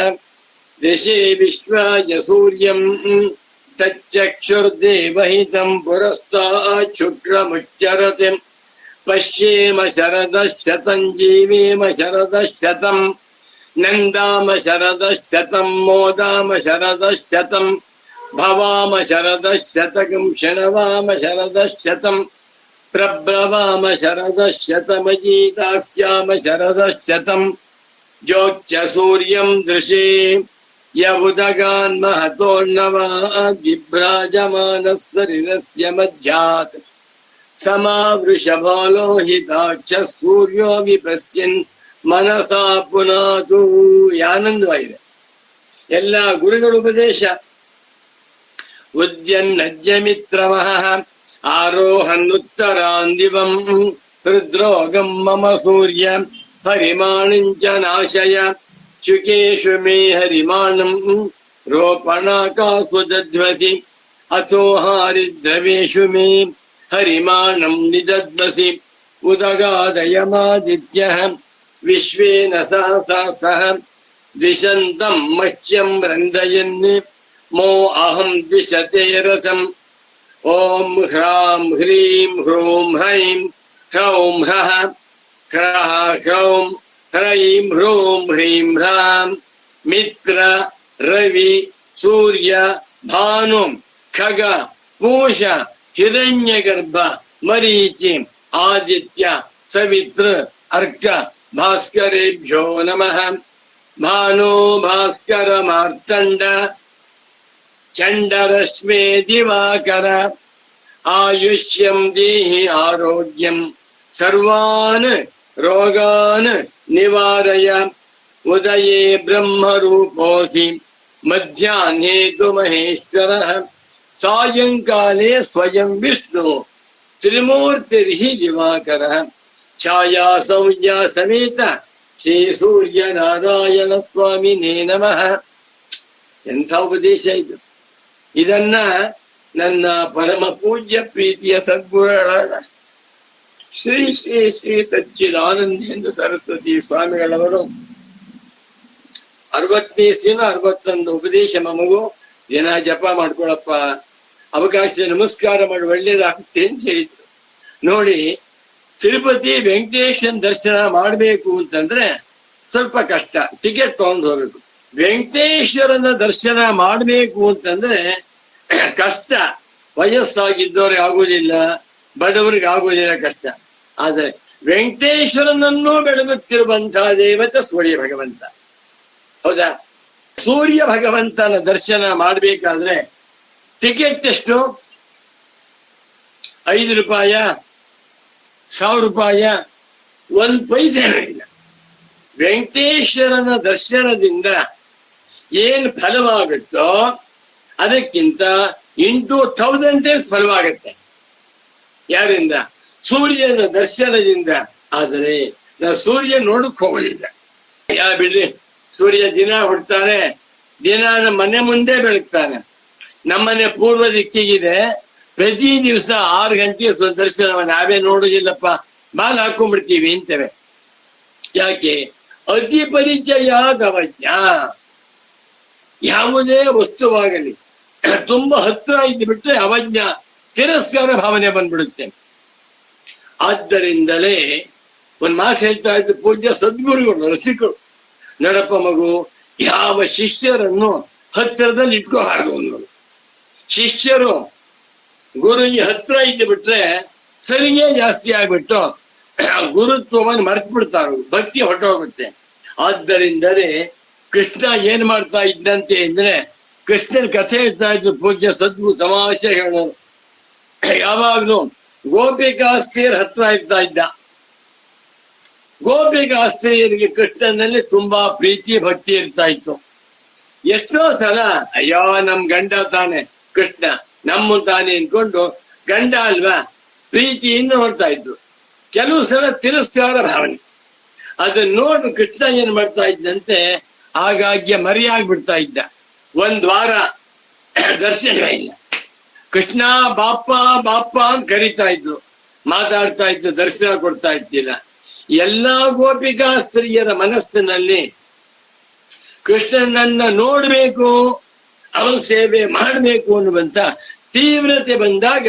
ದಿಶೇ ವಿಶ್ವಾಯ ಸೂರ್ಯಂ ತಚ್ಚಕ್ಷುರ್ದೇವಹಿತಂ ಪುರಸ್ತಾತ್ ಶುಕ್ರಮುಚ್ಚರತೆ ಪಶ್ಯೇಮ ಶರದಶತಂ ಜೀವೇಮ ಶರದಶತಂ ನಂದಾಮ ಶರದಶತಂ ಮೋದಾಮ ಶರದಶತಂ ಭವಾಮ ಶರದಶತಕಂ ಶೃಣವಾಮ ಶರದಶತಂ ಪ್ರಬ್ರವಾಮ ಶರದಶತಮಜೀತಾಸ್ಯಾಮ ಶರದಶತಂ ಜ್ಯೋತ್ಯ ಸೂರ್ಯಂ ದೃಶೇ ಯವುದಗಾನ್ ಮಹತೋರ್ಣವಾದ್ ವಿಭ್ರಾಜಮಾನಃ ಶರೀರಸ್ಯ ಮಧ್ಯಾತ್ ಸಮಾವೃಷಭಾಲೋಹಿತಾಕ್ಷ ಸೂರ್ಯೋ ವಿಪಶ್ಚಿನ್ ಮನಸಾ ಪುನಾತು. ಆನಂದವಾಗಿದೆ ಎಲ್ಲ ಗುರುಗಳ ಉಪದೇಶ. ಉದ್ಯನ್ನಜ್ಯಮಿತ್ರಮಃ ಆರೋಹನ್ನುತ್ತರಾಂದಿವಂ ಹೃದ್ರೋಗಂ ಮಮ ಸೂರ್ಯ ಹರಿಮಾಣಿಂಚ ನಾಶಯ ಶುಕೇಶು ಮೇ ಹರಿಮಾಣಂ ರೋಪಣಾಕಾಸು ದಧ್ವಸಿ ಅಥೋ ಹಾರಿದ್ರವೇಶು ಮೇ ಹರಿಮಾಣಂ ನಿದಧ್ವಸಿ ಉದಗಾದಯಮಾದಿತ್ಯಃ ವಿಶ್ವೇನ ಸಹಸಾ ಸಹ ದ್ವಿಷಂತಂ ಮಹ್ಯಂ ರಂದಯನ್ ಮೋ ಅಹಂ ದ್ವಿಷತೆ ರಸಂ. ಓಂ ಹ್ರಾಂ ಹ್ರೀಂ ಹ್ರೂಂ ಹೈಂ ಹ್ರೌಂ ಹ್ರಃ ಹ್ರಃ ಹ್ರೌಂ ಹ್ರೈಂ ಹ್ರೂಂ ಹ್ರೀಂ ಹ್ರಾಂ ಮಿತ್ರ ರವಿ ಸೂರ್ಯ ಭಾನು ಖಗ ಪೂಷ ಹಿರಣ್ಯಗರ್ಭ ಮರೀಚಿ ಆದಿತ್ಯ ಸವಿತ್ರ ಅರ್ಕ ಭಾಸ್ಕರೇಭ್ಯೋ ನಮಃ. ಭಾನೋ ಭಾಸ್ಕರ ಮಾರ್ತಂಡ ಚಂಡರಶ್ಮೇ ದಿವಾಕರ ಆಯುಷ್ಯಂ ದೇಹಿ ಆರೋಗ್ಯಂ ಸರ್ವಾನ್ ರೋಗಾನ್ ನಿವಾರಯ. ಉದಯೇ ಬ್ರಹ್ಮರೂಪೋಸಿ ಮಧ್ಯಾಹ್ನೇ ತು ಮಹೇಶ್ವರಃ ಸಾಯಂಕಾಲೇ ಸ್ವಯಂ ವಿಷ್ಣು ತ್ರಿಮೂರ್ತಿರ್ಹಿ ದಿವಾಕರಃ. ಛಾಯಾ ಸಂಜ್ಞಾ ಸಮೇತ ಶ್ರೀ ಸೂರ್ಯ ನಾರಾಯಣ ಸ್ವಾಮಿನೇ ನಮಃ. ಎಂಥ ಉಪದೇಶ ಇದು! ಇದನ್ನ ನನ್ನ ಪರಮ ಪೂಜ್ಯ ಪ್ರೀತಿಯ ಸದ್ಗುರುಗಳಾದ ಶ್ರೀ ಶ್ರೀ ಶ್ರೀ ಸಚ್ಚಿದಾನಂದೇಂದ್ರ ಸರಸ್ವತಿ ಸ್ವಾಮಿಗಳವರು 60ನೇ ದಿನ 61 ಉಪದೇಶ ಮಮಗೂ ದಿನ ಜಪ ಮಾಡ್ಕೊಳಪ್ಪ, ಅವಕಾಶ ನಮಸ್ಕಾರ ಮಾಡಿ ಒಳ್ಳೇದಾಗುತ್ತೆ ಅಂತ ಹೇಳಿದ್ರು. ನೋಡಿ, ತಿರುಪತಿ ವೆಂಕಟೇಶನ್ ದರ್ಶನ ಮಾಡಬೇಕು ಅಂತಂದ್ರೆ ಸ್ವಲ್ಪ ಕಷ್ಟ, ಟಿಕೆಟ್ ತಗೊಂಡು ಹೋಗ್ಬೇಕು. ವೆಂಕಟೇಶ್ವರನ ದರ್ಶನ ಮಾಡಬೇಕು ಅಂತಂದ್ರೆ ಕಷ್ಟ. ವಯಸ್ಸಾಗಿದ್ದವ್ರಿಗೆ ಆಗುದಿಲ್ಲ, ಬಡವರಿಗೆ ಆಗುದಿಲ್ಲ, ಕಷ್ಟ. ಆದ್ರೆ ವೆಂಕಟೇಶ್ವರನನ್ನೂ ಬೆಳಗುತ್ತಿರುವಂತಹ ದೇವತೆ ಸೂರ್ಯ ಭಗವಂತ. ಹೌದಾ? ಸೂರ್ಯ ಭಗವಂತನ ದರ್ಶನ ಮಾಡಬೇಕಾದ್ರೆ ಟಿಕೆಟ್ ಎಷ್ಟು? 5 ರೂಪಾಯ, 1000 ರೂಪಾಯ, 1 ಪೈಸೆ ಇಲ್ಲ. ವೆಂಕಟೇಶ್ವರನ ದರ್ಶನದಿಂದ ಏನ್ ಫಲವಾಗುತ್ತೋ ಅದಕ್ಕಿಂತ ಇಂಟು 1000 ಫಲವಾಗತ್ತೆ. ಯಾರಿಂದ? ಸೂರ್ಯನ ದರ್ಶನದಿಂದ. ಆದರೆ ನಾವು ಸೂರ್ಯ ನೋಡಕ್ ಹೋಗೋದಿಲ್ಲ. ಬಿಡ್ರಿ, ಸೂರ್ಯ ದಿನ ಹುಡ್ತಾನೆ, ದಿನ ನಮ್ಮ ಮನೆ ಮುಂದೆ ಬೆಳಗ್ತಾನೆ. ನಮ್ಮನೆ ಪೂರ್ವ ದಿಕ್ಕಿಗಿದೆ. ಪ್ರತಿ ದಿವಸ 6 ಗಂಟೆಗೆ ದರ್ಶನ ನಾವೇ ನೋಡುದಿಲ್ಲಪ್ಪ, ಬಾಲ್ ಹಾಕೊಂಡ್ಬಿಡ್ತೀವಿ ಅಂತೇವೆ. ಯಾಕೆ? ಅತಿ ಪರಿಚಯ ಗವಜ್ಞ. ಯಾವುದೇ ವಸ್ತುವಾಗಲಿ ತುಂಬಾ ಹತ್ರ ಇದ್ದು ಬಿಟ್ರೆ ಅವಜ್ಞ, ತಿರಸ್ಕಾರ ಭಾವನೆ ಬಂದ್ಬಿಡುತ್ತೆ. ಆದ್ದರಿಂದಲೇ ಒಂದ್ ಮಾತು ಹೇಳ್ತಾ ಇದ್ದು ಪೂಜ್ಯ ಸದ್ಗುರುಗಳು ರಸಿಕರು, ನಡಪ ಮಗು, ಯಾವ ಶಿಷ್ಯರನ್ನು ಹತ್ತಿರದಲ್ಲಿ ಇಟ್ಕೋಬಾರ್ದು ಅನ್ನೋದು. ಶಿಷ್ಯರು ಗುರುವಿಗೆ ಹತ್ರ ಇದ್ದು ಬಿಟ್ರೆ ಸರಿಗೆ ಜಾಸ್ತಿ ಆಗ್ಬಿಟ್ಟು ಗುರುತ್ವವನ್ನು ಮರೆತು ಬಿಡ್ತಾರ, ಭಕ್ತಿ ಹೊರಟೋಗುತ್ತೆ. ಆದ್ದರಿಂದಲೇ ಕೃಷ್ಣ ಏನ್ ಮಾಡ್ತಾ ಇದ್ದಂತೆ ಅಂದ್ರೆ, ಕೃಷ್ಣನ ಕಥೆ ಹೇಳ್ತಾ ಇದ್ರು ಪೂಜ್ಯ ಸದ್ಗುರು, ತಮಾಷೆ ಹೇಳೋರು. ಯಾವಾಗ್ಲೂ ಗೋಪಿಕಾಸ್ತ್ರೀಯರ ಹತ್ರ ಇರ್ತಾ ಇದ್ದ. ಗೋಪಿಕಾಸ್ತ್ರೀಯರಿಗೆ ಕೃಷ್ಣನಲ್ಲಿ ತುಂಬಾ ಪ್ರೀತಿ ಭಕ್ತಿ ಇರ್ತಾ ಇತ್ತು. ಎಷ್ಟೋ ಸಲ ಅಯ್ಯೋ ನಮ್ ಗಂಡ ತಾನೆ ಕೃಷ್ಣ, ನಮ್ಮ ತಾನೆ ಅನ್ಕೊಂಡು ಗಂಡ ಅಲ್ವಾ ಪ್ರೀತಿಯಿಂದ ನೋಡ್ತಾ ಇದ್ರು. ಕೆಲವು ಸಲ ತಿರಸ್ಕಾರ ಭಾವನೆ. ಅದನ್ನ ನೋಡಿ ಕೃಷ್ಣ ಏನ್ ಮಾಡ್ತಾ ಇದ್ದಂತೆ, ಆಗಾಗ್ಗೆ ಮರೆಯಾಗ್ಬಿಡ್ತಾ ಇದ್ದ. 1 ವಾರ ದರ್ಶನ ಇಲ್ಲ. ಕೃಷ್ಣ ಬಾಪ್ಪ ಬಾಪ್ಪ ಅಂತ ಕರೀತಾ ಇದ್ರು, ಮಾತಾಡ್ತಾ ಇದ್ರು, ದರ್ಶನ ಕೊಡ್ತಾ ಇದ್ದಿಲ್ಲ. ಎಲ್ಲಾ ಗೋಪಿಕಾ ಸ್ತ್ರೀಯರ ಮನಸ್ಸಿನಲ್ಲಿ ಕೃಷ್ಣನನ್ನ ನೋಡ್ಬೇಕು, ಅವನ ಸೇವೆ ಮಾಡಬೇಕು ಅನ್ನುವಂತ ತೀವ್ರತೆ ಬಂದಾಗ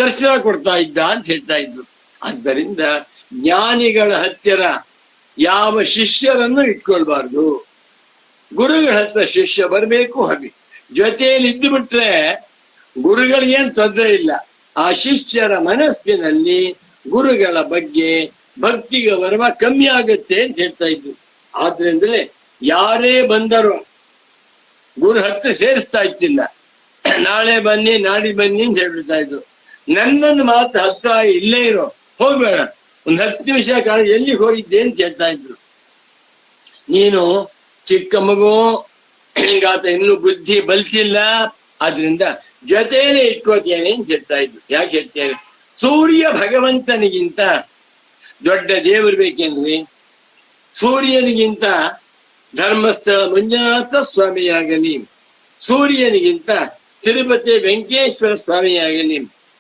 ದರ್ಶನ ಕೊಡ್ತಾ ಇದ್ದ ಅಂತ ಹೇಳ್ತಾ ಇದ್ರು. ಆದ್ದರಿಂದ ಜ್ಞಾನಿಗಳ ಹತ್ತಿರ ಯಾವ ಶಿಷ್ಯರನ್ನು ಇಟ್ಕೊಳ್ಬಾರ್ದು. ಗುರುಗಳ ಹತ್ರ ಶಿಷ್ಯ ಬರಬೇಕು. ಹಾಗೆ ಜೊತೆಯಲ್ಲಿ ಇದ್ದು ಬಿಟ್ರೆ ಗುರುಗಳಿಗೇನ್ ತೊಂದರೆ ಇಲ್ಲ. ಆ ಶಿಷ್ಯರ ಮನಸ್ಸಿನಲ್ಲಿ ಗುರುಗಳ ಬಗ್ಗೆ ಭಕ್ತಿ ಗೌರವ ಕಮ್ಮಿ ಆಗುತ್ತೆ ಅಂತ ಹೇಳ್ತಾ ಇದ್ರು. ಆದ್ರಿಂದಲೇ ಯಾರೇ ಬಂದರೂ ಗುರು ಹತ್ರ ಸೇರಿಸ್ತಾ ಇತ್ತಿಲ್ಲ. ನಾಳೆ ಬನ್ನಿ, ನಾಡಿ ಬನ್ನಿ ಅಂತ ಹೇಳ್ಬಿಡ್ತಾ ಇದ್ರು. ನನ್ನನ್ನು ಮಾತ್ರ ಹತ್ರ ಇಲ್ಲೇ ಇರೋ, ಹೋಗ್ಬೇಡ, 10 ನಿಮಿಷ ಕಾಲ ಎಲ್ಲಿಗೆ ಹೋಗಿದ್ದೆ ಅಂತ ಹೇಳ್ತಾ ಇದ್ರು. ನೀನು ಚಿಕ್ಕ ಮಗು, ಹಿಂಗಾತ ಇನ್ನೂ ಬುದ್ಧಿ ಬಲ್ತಿಲ್ಲ, ಆದ್ರಿಂದ ಜೊತೆಯಲ್ಲೇ ಇಟ್ಕೋತೇನೆ ಅಂತ ಹೇಳ್ತಾ ಇದ್ರು. ಯಾಕೆ ಹೇಳ್ತೇನೆ? ಸೂರ್ಯ ಭಗವಂತನಿಗಿಂತ ದೊಡ್ಡ ದೇವರು ಬೇಕೇನ್ರಿ? ಸೂರ್ಯನಿಗಿಂತ ಧರ್ಮಸ್ಥಳ ಮಂಜುನಾಥ ಸ್ವಾಮಿಯಾಗಲಿ, ಸೂರ್ಯನಿಗಿಂತ ತಿರುಪತಿ ವೆಂಕಟೇಶ್ವರ ಸ್ವಾಮಿಯಾಗಲಿ,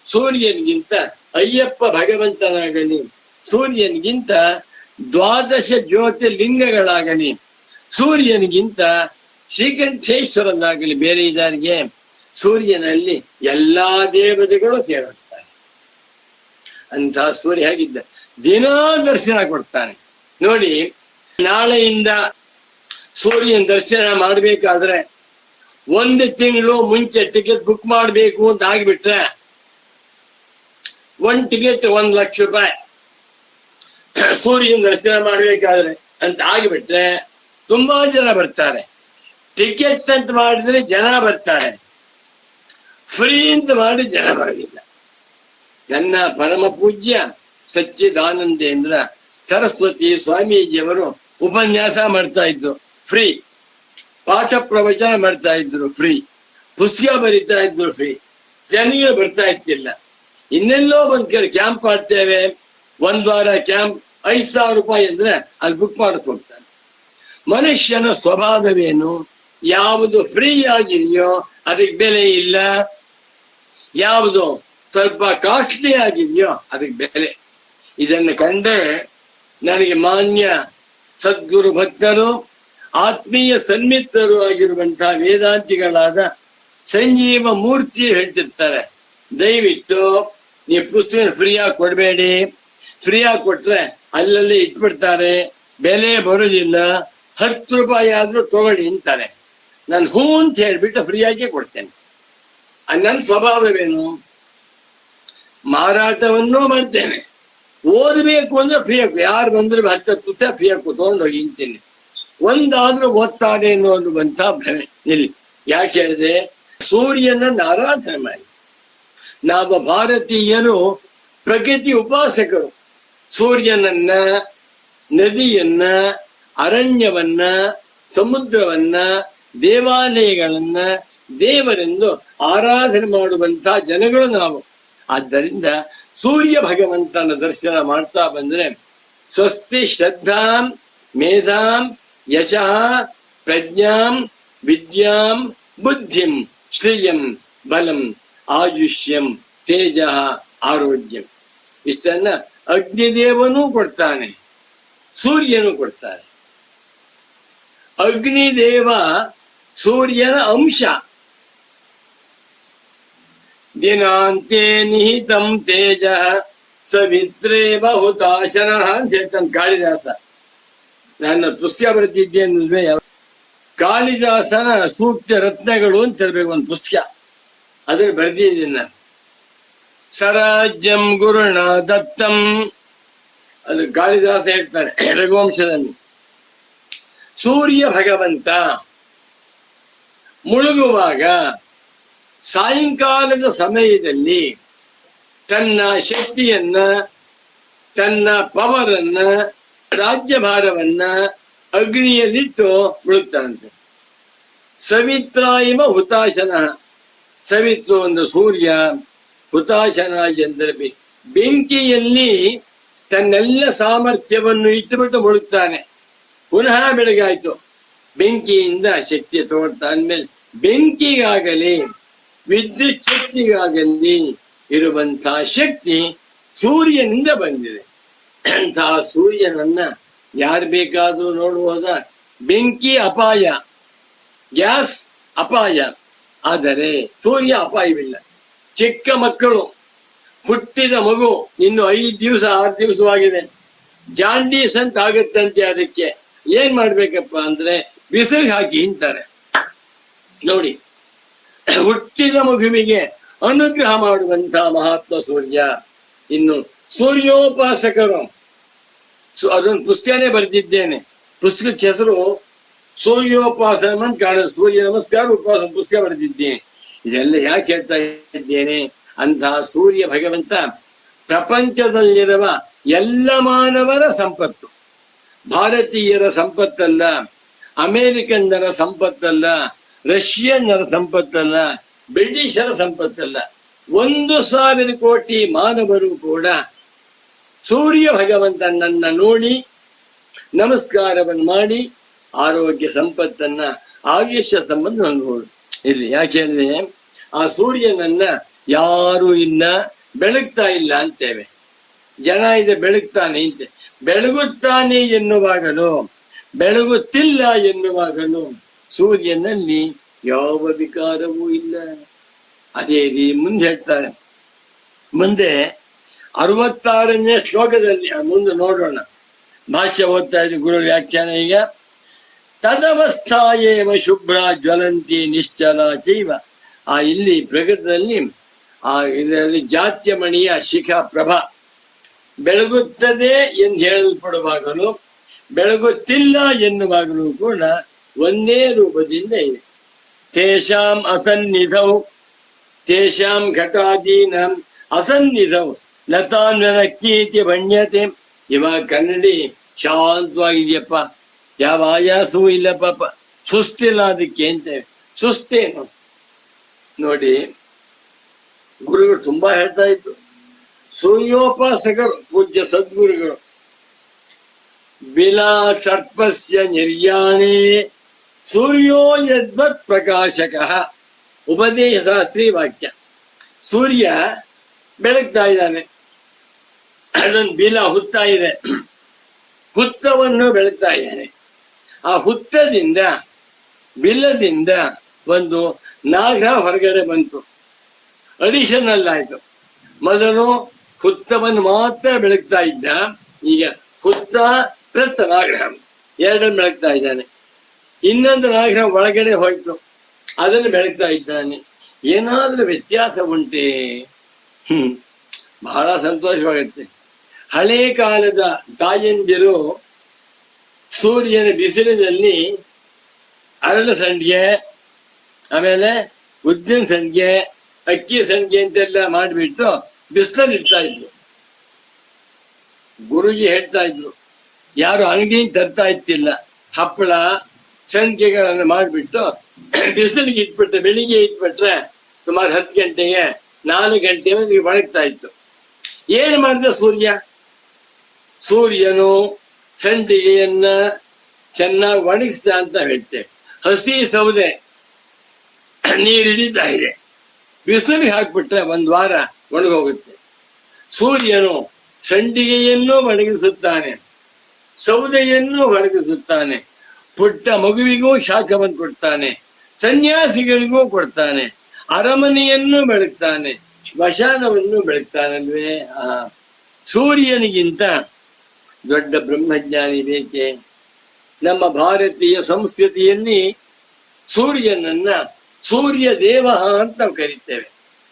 ಸೂರ್ಯನಿಗಿಂತ ಅಯ್ಯಪ್ಪ ಭಗವಂತನಾಗಲಿ, ಸೂರ್ಯನಿಗಿಂತ 12 ಜ್ಯೋತಿರ್ಲಿಂಗಗಳಾಗಲಿ, ಸೂರ್ಯನಿಗಿಂತ ಶ್ರೀಕಂಠೇಶ್ವರನಾಗಲಿ ಬೇರೆ ಇದಾರಿಗೆ. ಸೂರ್ಯನಲ್ಲಿ ಎಲ್ಲಾ ದೇವತೆಗಳು ಸೇರುತ್ತಾರೆ. ಅಂತ ಸೂರ್ಯ ಹೇಗಿದ್ದ, ದಿನಾ ದರ್ಶನ ಕೊಡ್ತಾನೆ. ನೋಡಿ, ನಾಳೆಯಿಂದ ಸೂರ್ಯನ ದರ್ಶನ ಮಾಡ್ಬೇಕಾದ್ರೆ 1 ತಿಂಗಳು ಮುಂಚೆ ಟಿಕೆಟ್ ಬುಕ್ ಮಾಡ್ಬೇಕು ಅಂತ ಆಗ್ಬಿಟ್ರೆ, 1 ಟಿಕೆಟ್ 1 ಲಕ್ಷ ರೂಪಾಯಿ. ಸೂರ್ಯನ ದರ್ಶನ ಮಾಡ್ಬೇಕಾದ್ರೆ ಅಂತ ಆಗಿಬಿಟ್ರೆ ತುಂಬಾ ಜನ ಬರ್ತಾರೆ. ಟಿಕೆಟ್ ಅಂತ ಮಾಡಿದ್ರೆ ಜನ ಬರ್ತಾರೆ, ಫ್ರೀ ಅಂತ ಮಾಡಿ ಜನ ಬರೋದಿಲ್ಲ. ನನ್ನ ಪರಮ ಪೂಜ್ಯ ಸಚ್ಚಿದಾನಂದೇಂದ್ರ ಸರಸ್ವತಿ ಸ್ವಾಮೀಜಿಯವರು ಉಪನ್ಯಾಸ ಮಾಡ್ತಾ ಇದ್ರು, ಫ್ರೀ. ಪಾಠ ಪ್ರವಚನ ಮಾಡ್ತಾ ಇದ್ರು, ಫ್ರೀ. ಪುಸ್ತಕ ಬರೀತಾ ಇದ್ರು, ಫ್ರೀ. ಜನಗಳು ಬರ್ತಾ ಇತ್ತಿಲ್ಲ. ಇನ್ನೆಲ್ಲೋ ಒಂದ್ ಕಡೆ ಕ್ಯಾಂಪ್ ಮಾಡ್ತೇವೆ, 1 ವಾರ ಕ್ಯಾಂಪ್, 5,000 ರೂಪಾಯಿ ಅಂದ್ರೆ ಅಲ್ಲಿ ಬುಕ್ ಮಾಡಕ್ ಹೋಗ್ತಾನೆ. ಮನುಷ್ಯನ ಸ್ವಭಾವವೇನು? ಯಾವುದು ಫ್ರೀ ಆಗಿದೆಯೋ ಅದಕ್ಕೆ ಬೆಲೆ ಇಲ್ಲ, ಯಾವುದು ಸ್ವಲ್ಪ ಕಾಸ್ಟ್ಲಿ ಆಗಿದೆಯೋ ಅದಕ್ಕೆ ಬೆಲೆ. ಇದನ್ನು ಕಂಡ್ರೆ ನನಗೆ ಮಾನ್ಯ ಸದ್ಗುರು ಭಕ್ತರು, ಆತ್ಮೀಯ ಸನ್ಮಿತ್ರರು ಆಗಿರುವಂತಹ ವೇದಾಂತಿಗಳಾದ ಸಂಜೀವ ಮೂರ್ತಿ ಹೇಳ್ತಿರ್ತಾರೆ, ದಯವಿಟ್ಟು ನೀವು ಪುಸ್ತಕ ಫ್ರೀಯಾಗಿ ಕೊಡಬೇಡಿ. ಫ್ರೀಯಾಗಿ ಕೊಟ್ರೆ ಅಲ್ಲಲ್ಲಿ ಇಟ್ಬಿಡ್ತಾರೆ, ಬೆಲೆ ಬರುದಿಲ್ಲ, 10 ರೂಪಾಯಿ ಆದ್ರೂ ತಗೊಳ್ಳಿ ಅಂತಾರೆ. ನಾನು ಹೂ ಅಂತ ಹೇಳ್ಬಿಟ್ಟು ಫ್ರೀಯಾಗಿ ಕೊಡ್ತೇನೆ. ನನ್ನ ಸ್ವಭಾವವೇನು? ಮಾರಾಟವನ್ನೂ ಮಾಡ್ತೇನೆ, ಓದಬೇಕು ಅಂದ್ರೆ ಫ್ರೀ ಆಗಿ ಯಾರು ಬಂದ್ರೆ 10 ಪುಸ್ತಕ ಫ್ರೀ ಆಗಿ ಕೂತ್ಕೊಂಡು ಹೋಗಿ ಇಂತೀನಿ. ಒಂದಾದ್ರೂ ಓದ್ತಾರೆ ಅನ್ನುವಂತ ಭ್ರಮೆ ಇಲ್ಲಿ. ಯಾಕೆ ಹೇಳಿದ್ರೆ ಸೂರ್ಯನನ್ನ ಆರಾಧನೆ ಮಾಡಿ. ನಾವು ಭಾರತೀಯರು ಪ್ರಕೃತಿ ಉಪಾಸಕರು. ಸೂರ್ಯನನ್ನ, ನದಿಯನ್ನ, ಅರಣ್ಯವನ್ನ, ಸಮುದ್ರವನ್ನ, ದೇವಾಲಯಗಳನ್ನ ದೇವರೆಂದು ಆರಾಧನೆ ಮಾಡುವಂತ ಜನಗಳು ನಾವು. ಆದ್ದರಿಂದ ಸೂರ್ಯ ಭಗವಂತನ ದರ್ಶನ ಮಾಡ್ತಾ ಬಂದ್ರೆ ಸ್ವಸ್ತಿ ಶ್ರದ್ಧಾಂ ಮೇಧಾಂ ಯಶಃ ಪ್ರಜ್ಞಾಂ ವಿದ್ಯಾಂ ಬುದ್ಧಿಂ ಶ್ರಿಯಂ ಬಲಂ ಆಯುಷ್ಯಂ ತೇಜ ಆರೋಗ್ಯಂ. ಇಷ್ಟನ್ನ ಅಗ್ನಿದೇವನೂ ಕೊಡ್ತಾನೆ, ಸೂರ್ಯನು ಕೊಡ್ತಾನೆ. ಅಗ್ನಿದೇವ ಸೂರ್ಯನ ಅಂಶ. ದಿನಾಂತೆ ನಿಹಿತಂ ತೇಜ ಸವಿತ್ರೇ ಬಹುತಾಶನ ಅಂತ ಹೇಳ್ತಾನೆ ಕಾಳಿದಾಸ. ನನ್ನ ಪುಸ್ತಕ ಬರೆದಿದ್ದೇನೆ. ಕಾಳಿದಾಸನ ಸೂಕ್ತ ರತ್ನಗಳು ಅಂತ ಇರ್ಬೇಕು ಒಂದು ಪುಸ್ತಕ, ಅದ್ರಲ್ಲಿ ಬರೆದಿದ್ದೀನಿ ನಾನು. ಸರಾಜ್ಯಂ ಗುರುಣ ದತ್ತಂ, ಅದು ಕಾಳಿದಾಸ ಹೇಳ್ತಾರೆ ರಘುವಂಶದಲ್ಲಿ. ಸೂರ್ಯ ಭಗವಂತ ಮುಳುಗುವಾಗ ಸಾಯಂಕಾಲದ ಸಮಯದಲ್ಲಿ ತನ್ನ ಶಕ್ತಿಯನ್ನ, ತನ್ನ ಪವರನ್ನ, ರಾಜ್ಯಭಾರವನ್ನ ಅಗ್ನಿಯಲ್ಲಿಟ್ಟು ಮುಳುಗ್ತಾನಂತೆ. ಸವಿತ್ರಾಯಿಮ ಹುತಾಶನ. ಸವಿತ್ರು ಒಂದು ಸೂರ್ಯ, ಹುತಾಶನ ಎಂದರೆ ಬೆಂಕಿಯಲ್ಲಿ ತನ್ನೆಲ್ಲ ಸಾಮರ್ಥ್ಯವನ್ನು ಇಟ್ಟುಬಿಟ್ಟು ಮುಳುಗ್ತಾನೆ. ಪುನಃ ಬೆಳಗಾಯ್ತು. ಬೆಂಕಿಯಿಂದ ಶಕ್ತಿ ತಗೊಳ್ತಾ ಅಂದ್ಮೇಲೆ ಬೆಂಕಿಗಾಗಲಿ ವಿದ್ಯುತ್ ಶಕ್ತಿಗಾಗಲಿ ಇರುವಂತಹ ಶಕ್ತಿ ಸೂರ್ಯನಿಂದ ಬಂದಿದೆ. ಅಂತಹ ಸೂರ್ಯನನ್ನ ಯಾರು ಬೇಕಾದ್ರೂ ನೋಡುವುದ. ಬೆಂಕಿ ಅಪಾಯ, ಗ್ಯಾಸ್ ಅಪಾಯ, ಆದರೆ ಸೂರ್ಯ ಅಪಾಯವಿಲ್ಲ. ಚಿಕ್ಕ ಮಕ್ಕಳು, ಹುಟ್ಟಿದ ಮಗು ಇನ್ನು 5 ದಿವಸ 6 ದಿವಸವಾಗಿದೆ, ಜಾಂಡೀಸ್ ಅಂತ ಆಗುತ್ತಂತೆ. ಅದಕ್ಕೆ ಏನ್ ಮಾಡ್ಬೇಕಪ್ಪ ಅಂದ್ರೆ ಬಿಸಿಲು ಹಾಕಿ ಹಿಂತಾರೆ ನೋಡಿ. ಹುಟ್ಟಿದ ಮಗುವಿಗೆ ಅನುಗ್ರಹ ಮಾಡುವಂತಹ ಮಹಾತ್ಮ ಸೂರ್ಯ. ಇನ್ನು ಸೂರ್ಯೋಪಾಸಕರು, ಅದೊಂದು ಪುಸ್ತಕನೇ ಬರೆದಿದ್ದೇನೆ. ಪುಸ್ತಕಕ್ಕೆ ಹೆಸರು ಸೂರ್ಯೋಪಾಸನ ಅಂತ ಕಾಣ. ಸೂರ್ಯ ನಮಸ್ಕಾರ ಉಪಾಸನ ಪುಸ್ತಕ ಬರೆದಿದ್ದೇನೆ. ಇದೆಲ್ಲ ಯಾಕೆ ಹೇಳ್ತಾ ಇದ್ದೇನೆ? ಅಂತಹ ಸೂರ್ಯ ಭಗವಂತ ಪ್ರಪಂಚದಲ್ಲಿರುವ ಎಲ್ಲ ಮಾನವರ ಸಂಪತ್ತು. ಭಾರತೀಯರ ಸಂಪತ್ತಲ್ಲ, ಅಮೆರಿಕನ್ನರ ಸಂಪತ್ತಲ್ಲ, ರಷ್ಯನ್ನರ ಸಂಪತ್ತಲ್ಲ, ಬ್ರಿಟಿಷರ ಸಂಪತ್ತಲ್ಲ. 1,000 ಕೋಟಿ ಮಾನವರು ಕೂಡ ಸೂರ್ಯ ಭಗವಂತನನ್ನ ನೋಡಿ ನಮಸ್ಕಾರವನ್ನು ಮಾಡಿ ಆರೋಗ್ಯ ಸಂಪತ್ತನ್ನ, ಆಯುಷ್ಯ ಸಂಬಂಧ ಹೊಂದಬಹುದು. ಇಲ್ಲಿ ಯಾಕೆ ಹೇಳಿದ್ರೆ ಆ ಸೂರ್ಯನನ್ನ ಯಾರು ಇನ್ನ ಬೆಳಗ್ತಾ ಇಲ್ಲ ಅಂತೇವೆ. ಜನ ಇದೆ ಬೆಳಗ್ತಾನೆ ಅಂತೆ. ಬೆಳಗುತ್ತಾನೆ ಎನ್ನುವಾಗಲೂ ಬೆಳಗುತ್ತಿಲ್ಲ ಎನ್ನುವಾಗಲೂ ಸೂರ್ಯನಲ್ಲಿ ಯಾವ ವಿಕಾರವೂ ಇಲ್ಲ. ಅದೇ ರೀತಿ ಮುಂದೆ ಹೇಳ್ತಾರೆ. ಮುಂದೆ 66ನೇ ಶ್ಲೋಕದಲ್ಲಿ ಮುಂದೆ ನೋಡೋಣ. ಭಾಷ್ಯ ಓದ್ತಾ ಇದ್ದ ಗುರು ವ್ಯಾಖ್ಯಾನ ಈಗ. ತದವಸ್ಥಾಯೇವ ಶುಭ್ರ ಜ್ವಲಂತಿ ನಿಶ್ಚಲ ಚೈವ. ಆ ಇಲ್ಲಿ ಪ್ರಕೃತದಲ್ಲಿ ಇದರಲ್ಲಿ ಜಾತ್ಯಮಣಿಯ ಶಿಖಾ ಪ್ರಭಾ ಬೆಳಗುತ್ತದೆ ಎಂದು ಹೇಳಲ್ಪಡುವಾಗಲೂ ಬೆಳಗುತ್ತಿಲ್ಲ ಎನ್ನುವಾಗಲೂ ಕೂಡ ಒಂದೇ ರೂಪದಿಂದ ಇದೆ. ತೇಷಾಂ ಅಸನ್ನಿಧೌ ತೇಷಾಂ ಘಟಾದೀನಾಂ ಅಸನ್ನಿಧೌ ಲತಾನ್ವನಕ್ಕೀತಿ ಭಣ್ಯತೆ. ಇವಾಗ ಕನ್ನಡಿ ಶಾಂತವಾಗಿದೆಯಪ್ಪ, ಯಾವ ಆಯಾಸವೂ ಇಲ್ಲ ಪಾಪ, ಸುಸ್ತಿಲ್ಲ ಅದಕ್ಕೆ ಅಂತೇವೆ. ಸುಸ್ತೇನು ನೋಡಿ, ಗುರುಗಳು ತುಂಬಾ ಹೇಳ್ತಾ ಇದ್ರು. ಸೂರ್ಯೋಪಾಸಕರು ಪೂಜ್ಯ ಸದ್ಗುರುಗಳು ಬಿಲಾ ಸರ್ಪಸ್ಯ ನಿರ್ಯಾಣೆ ಸೂರ್ಯೋ ಯದ್ವತ್ ಪ್ರಕಾಶಕ. ಉಪದೇಶ ಶಾಸ್ತ್ರೀ ವಾಕ್ಯ. ಸೂರ್ಯ ಬೆಳಗ್ತಾ ಇದ್ದಾನೆ, ಅದೊಂದು ಬಿಲ ಹುತ್ತಾ ಇದೆ, ಹುತ್ತವನ್ನು ಬೆಳಗ್ತಾ ಇದ್ದಾನೆ. ಆ ಹುತ್ತದಿಂದ ಬಿಲದಿಂದ ಒಂದು ನಾಗ ಹೊರಗಡೆ ಬಂತು, ಅಡಿಷನಲ್ ಆಯ್ತು. ಮೊದಲು ಹುತ್ತವನ್ನು ಮಾತ್ರ ಬೆಳಗ್ತಾ ಇದ್ದ, ಈಗ ಹುತ್ತ ಪ್ಲಸ್ ನಾಗರಹ ಎರಡನ್ನು ಬೆಳಗ್ತಾ ಇದ್ದಾನೆ. ಇನ್ನೊಂದು ನಾಗರಹ ಒಳಗಡೆ ಹೋಯ್ತು, ಅದನ್ನು ಬೆಳಗ್ತಾ ಇದ್ದಾನೆ. ಏನಾದ್ರೂ ವ್ಯತ್ಯಾಸ ಉಂಟೆ? ಬಹಳ ಸಂತೋಷವಾಗುತ್ತೆ. ಹಳೆ ಕಾಲದ ತಾಯಂದಿರು ಸೂರ್ಯನ ಬಿಸಿಲಿನಲ್ಲಿ ಅರಳು ಸಂಡಿಗೆ, ಆಮೇಲೆ ಉದ್ದಿನ ಸಂಡಿಗೆ, ಅಕ್ಕಿ ಸಂಡಿಗೆ ಅಂತೆಲ್ಲ ಮಾಡಿಬಿಟ್ಟು ಬಿಸಿಲಲ್ಲಿ ಇಡ್ತಾ ಇದ್ರು. ಗುರುಜಿ ಹೇಳ್ತಾ ಇದ್ರು, ಯಾರು ಅಂಗಡಿಯಿಂದ ತರ್ತಾ ಇತ್ತಿಲ್ಲ. ಹಪ್ಪಳ ಸಂಡಿಗೆಗಳನ್ನು ಮಾಡಿಬಿಟ್ಟು ಬಿಸಿಲಿಗೆ ಇಟ್ಬಿಟ್ರೆ, ಬೆಳಿಗ್ಗೆ ಇಟ್ಬಿಟ್ರೆ ಸುಮಾರು 10 ಗಂಟೆಗೆ 4 ಗಂಟೆಗೆ ಒಣಗ್ತಾ ಇತ್ತು. ಏನು ಮಾಡಿದ ಸೂರ್ಯನು ಸಂಡಿಗೆಯನ್ನ ಚೆನ್ನಾಗಿ ಒಣಗಿಸಿದ ಅಂತ ಹೇಳ್ತೇವೆ. ಹಸಿ ಸೌದೆ ನೀರು ಹಿಡಿತಾ ಇದೆ, ಬಿಸಿಲಿಗೆ ಹಾಕ್ಬಿಟ್ರೆ 1 ವಾರ ಒಣಗೋಗುತ್ತೆ. ಸೂರ್ಯನು ಸಂಡಿಗೆಯನ್ನು ಒಣಗಿಸುತ್ತಾನೆ, ಸೌದೆಯನ್ನು ಒಣಗಿಸುತ್ತಾನೆ, ಪುಟ್ಟ ಮಗುವಿಗೂ ಶಾಖವನ್ನು ಕೊಡ್ತಾನೆ, ಸನ್ಯಾಸಿಗಳಿಗೂ ಕೊಡ್ತಾನೆ, ಅರಮನೆಯನ್ನು ಬೆಳಗ್ತಾನೆ, ಸ್ಮಶಾನವನ್ನು ಬೆಳಗ್ತಾನಲ್ವೇ. ಸೂರ್ಯನಿಗಿಂತ ದೊಡ್ಡ ಬ್ರಹ್ಮಜ್ಞಾನಿ ಬೇಕೆ? ನಮ್ಮ ಭಾರತೀಯ ಸಂಸ್ಕೃತಿಯಲ್ಲಿ ಸೂರ್ಯನನ್ನ ಸೂರ್ಯ ದೇವ ಅಂತ ನಾವು ಕರಿತೇವೆ.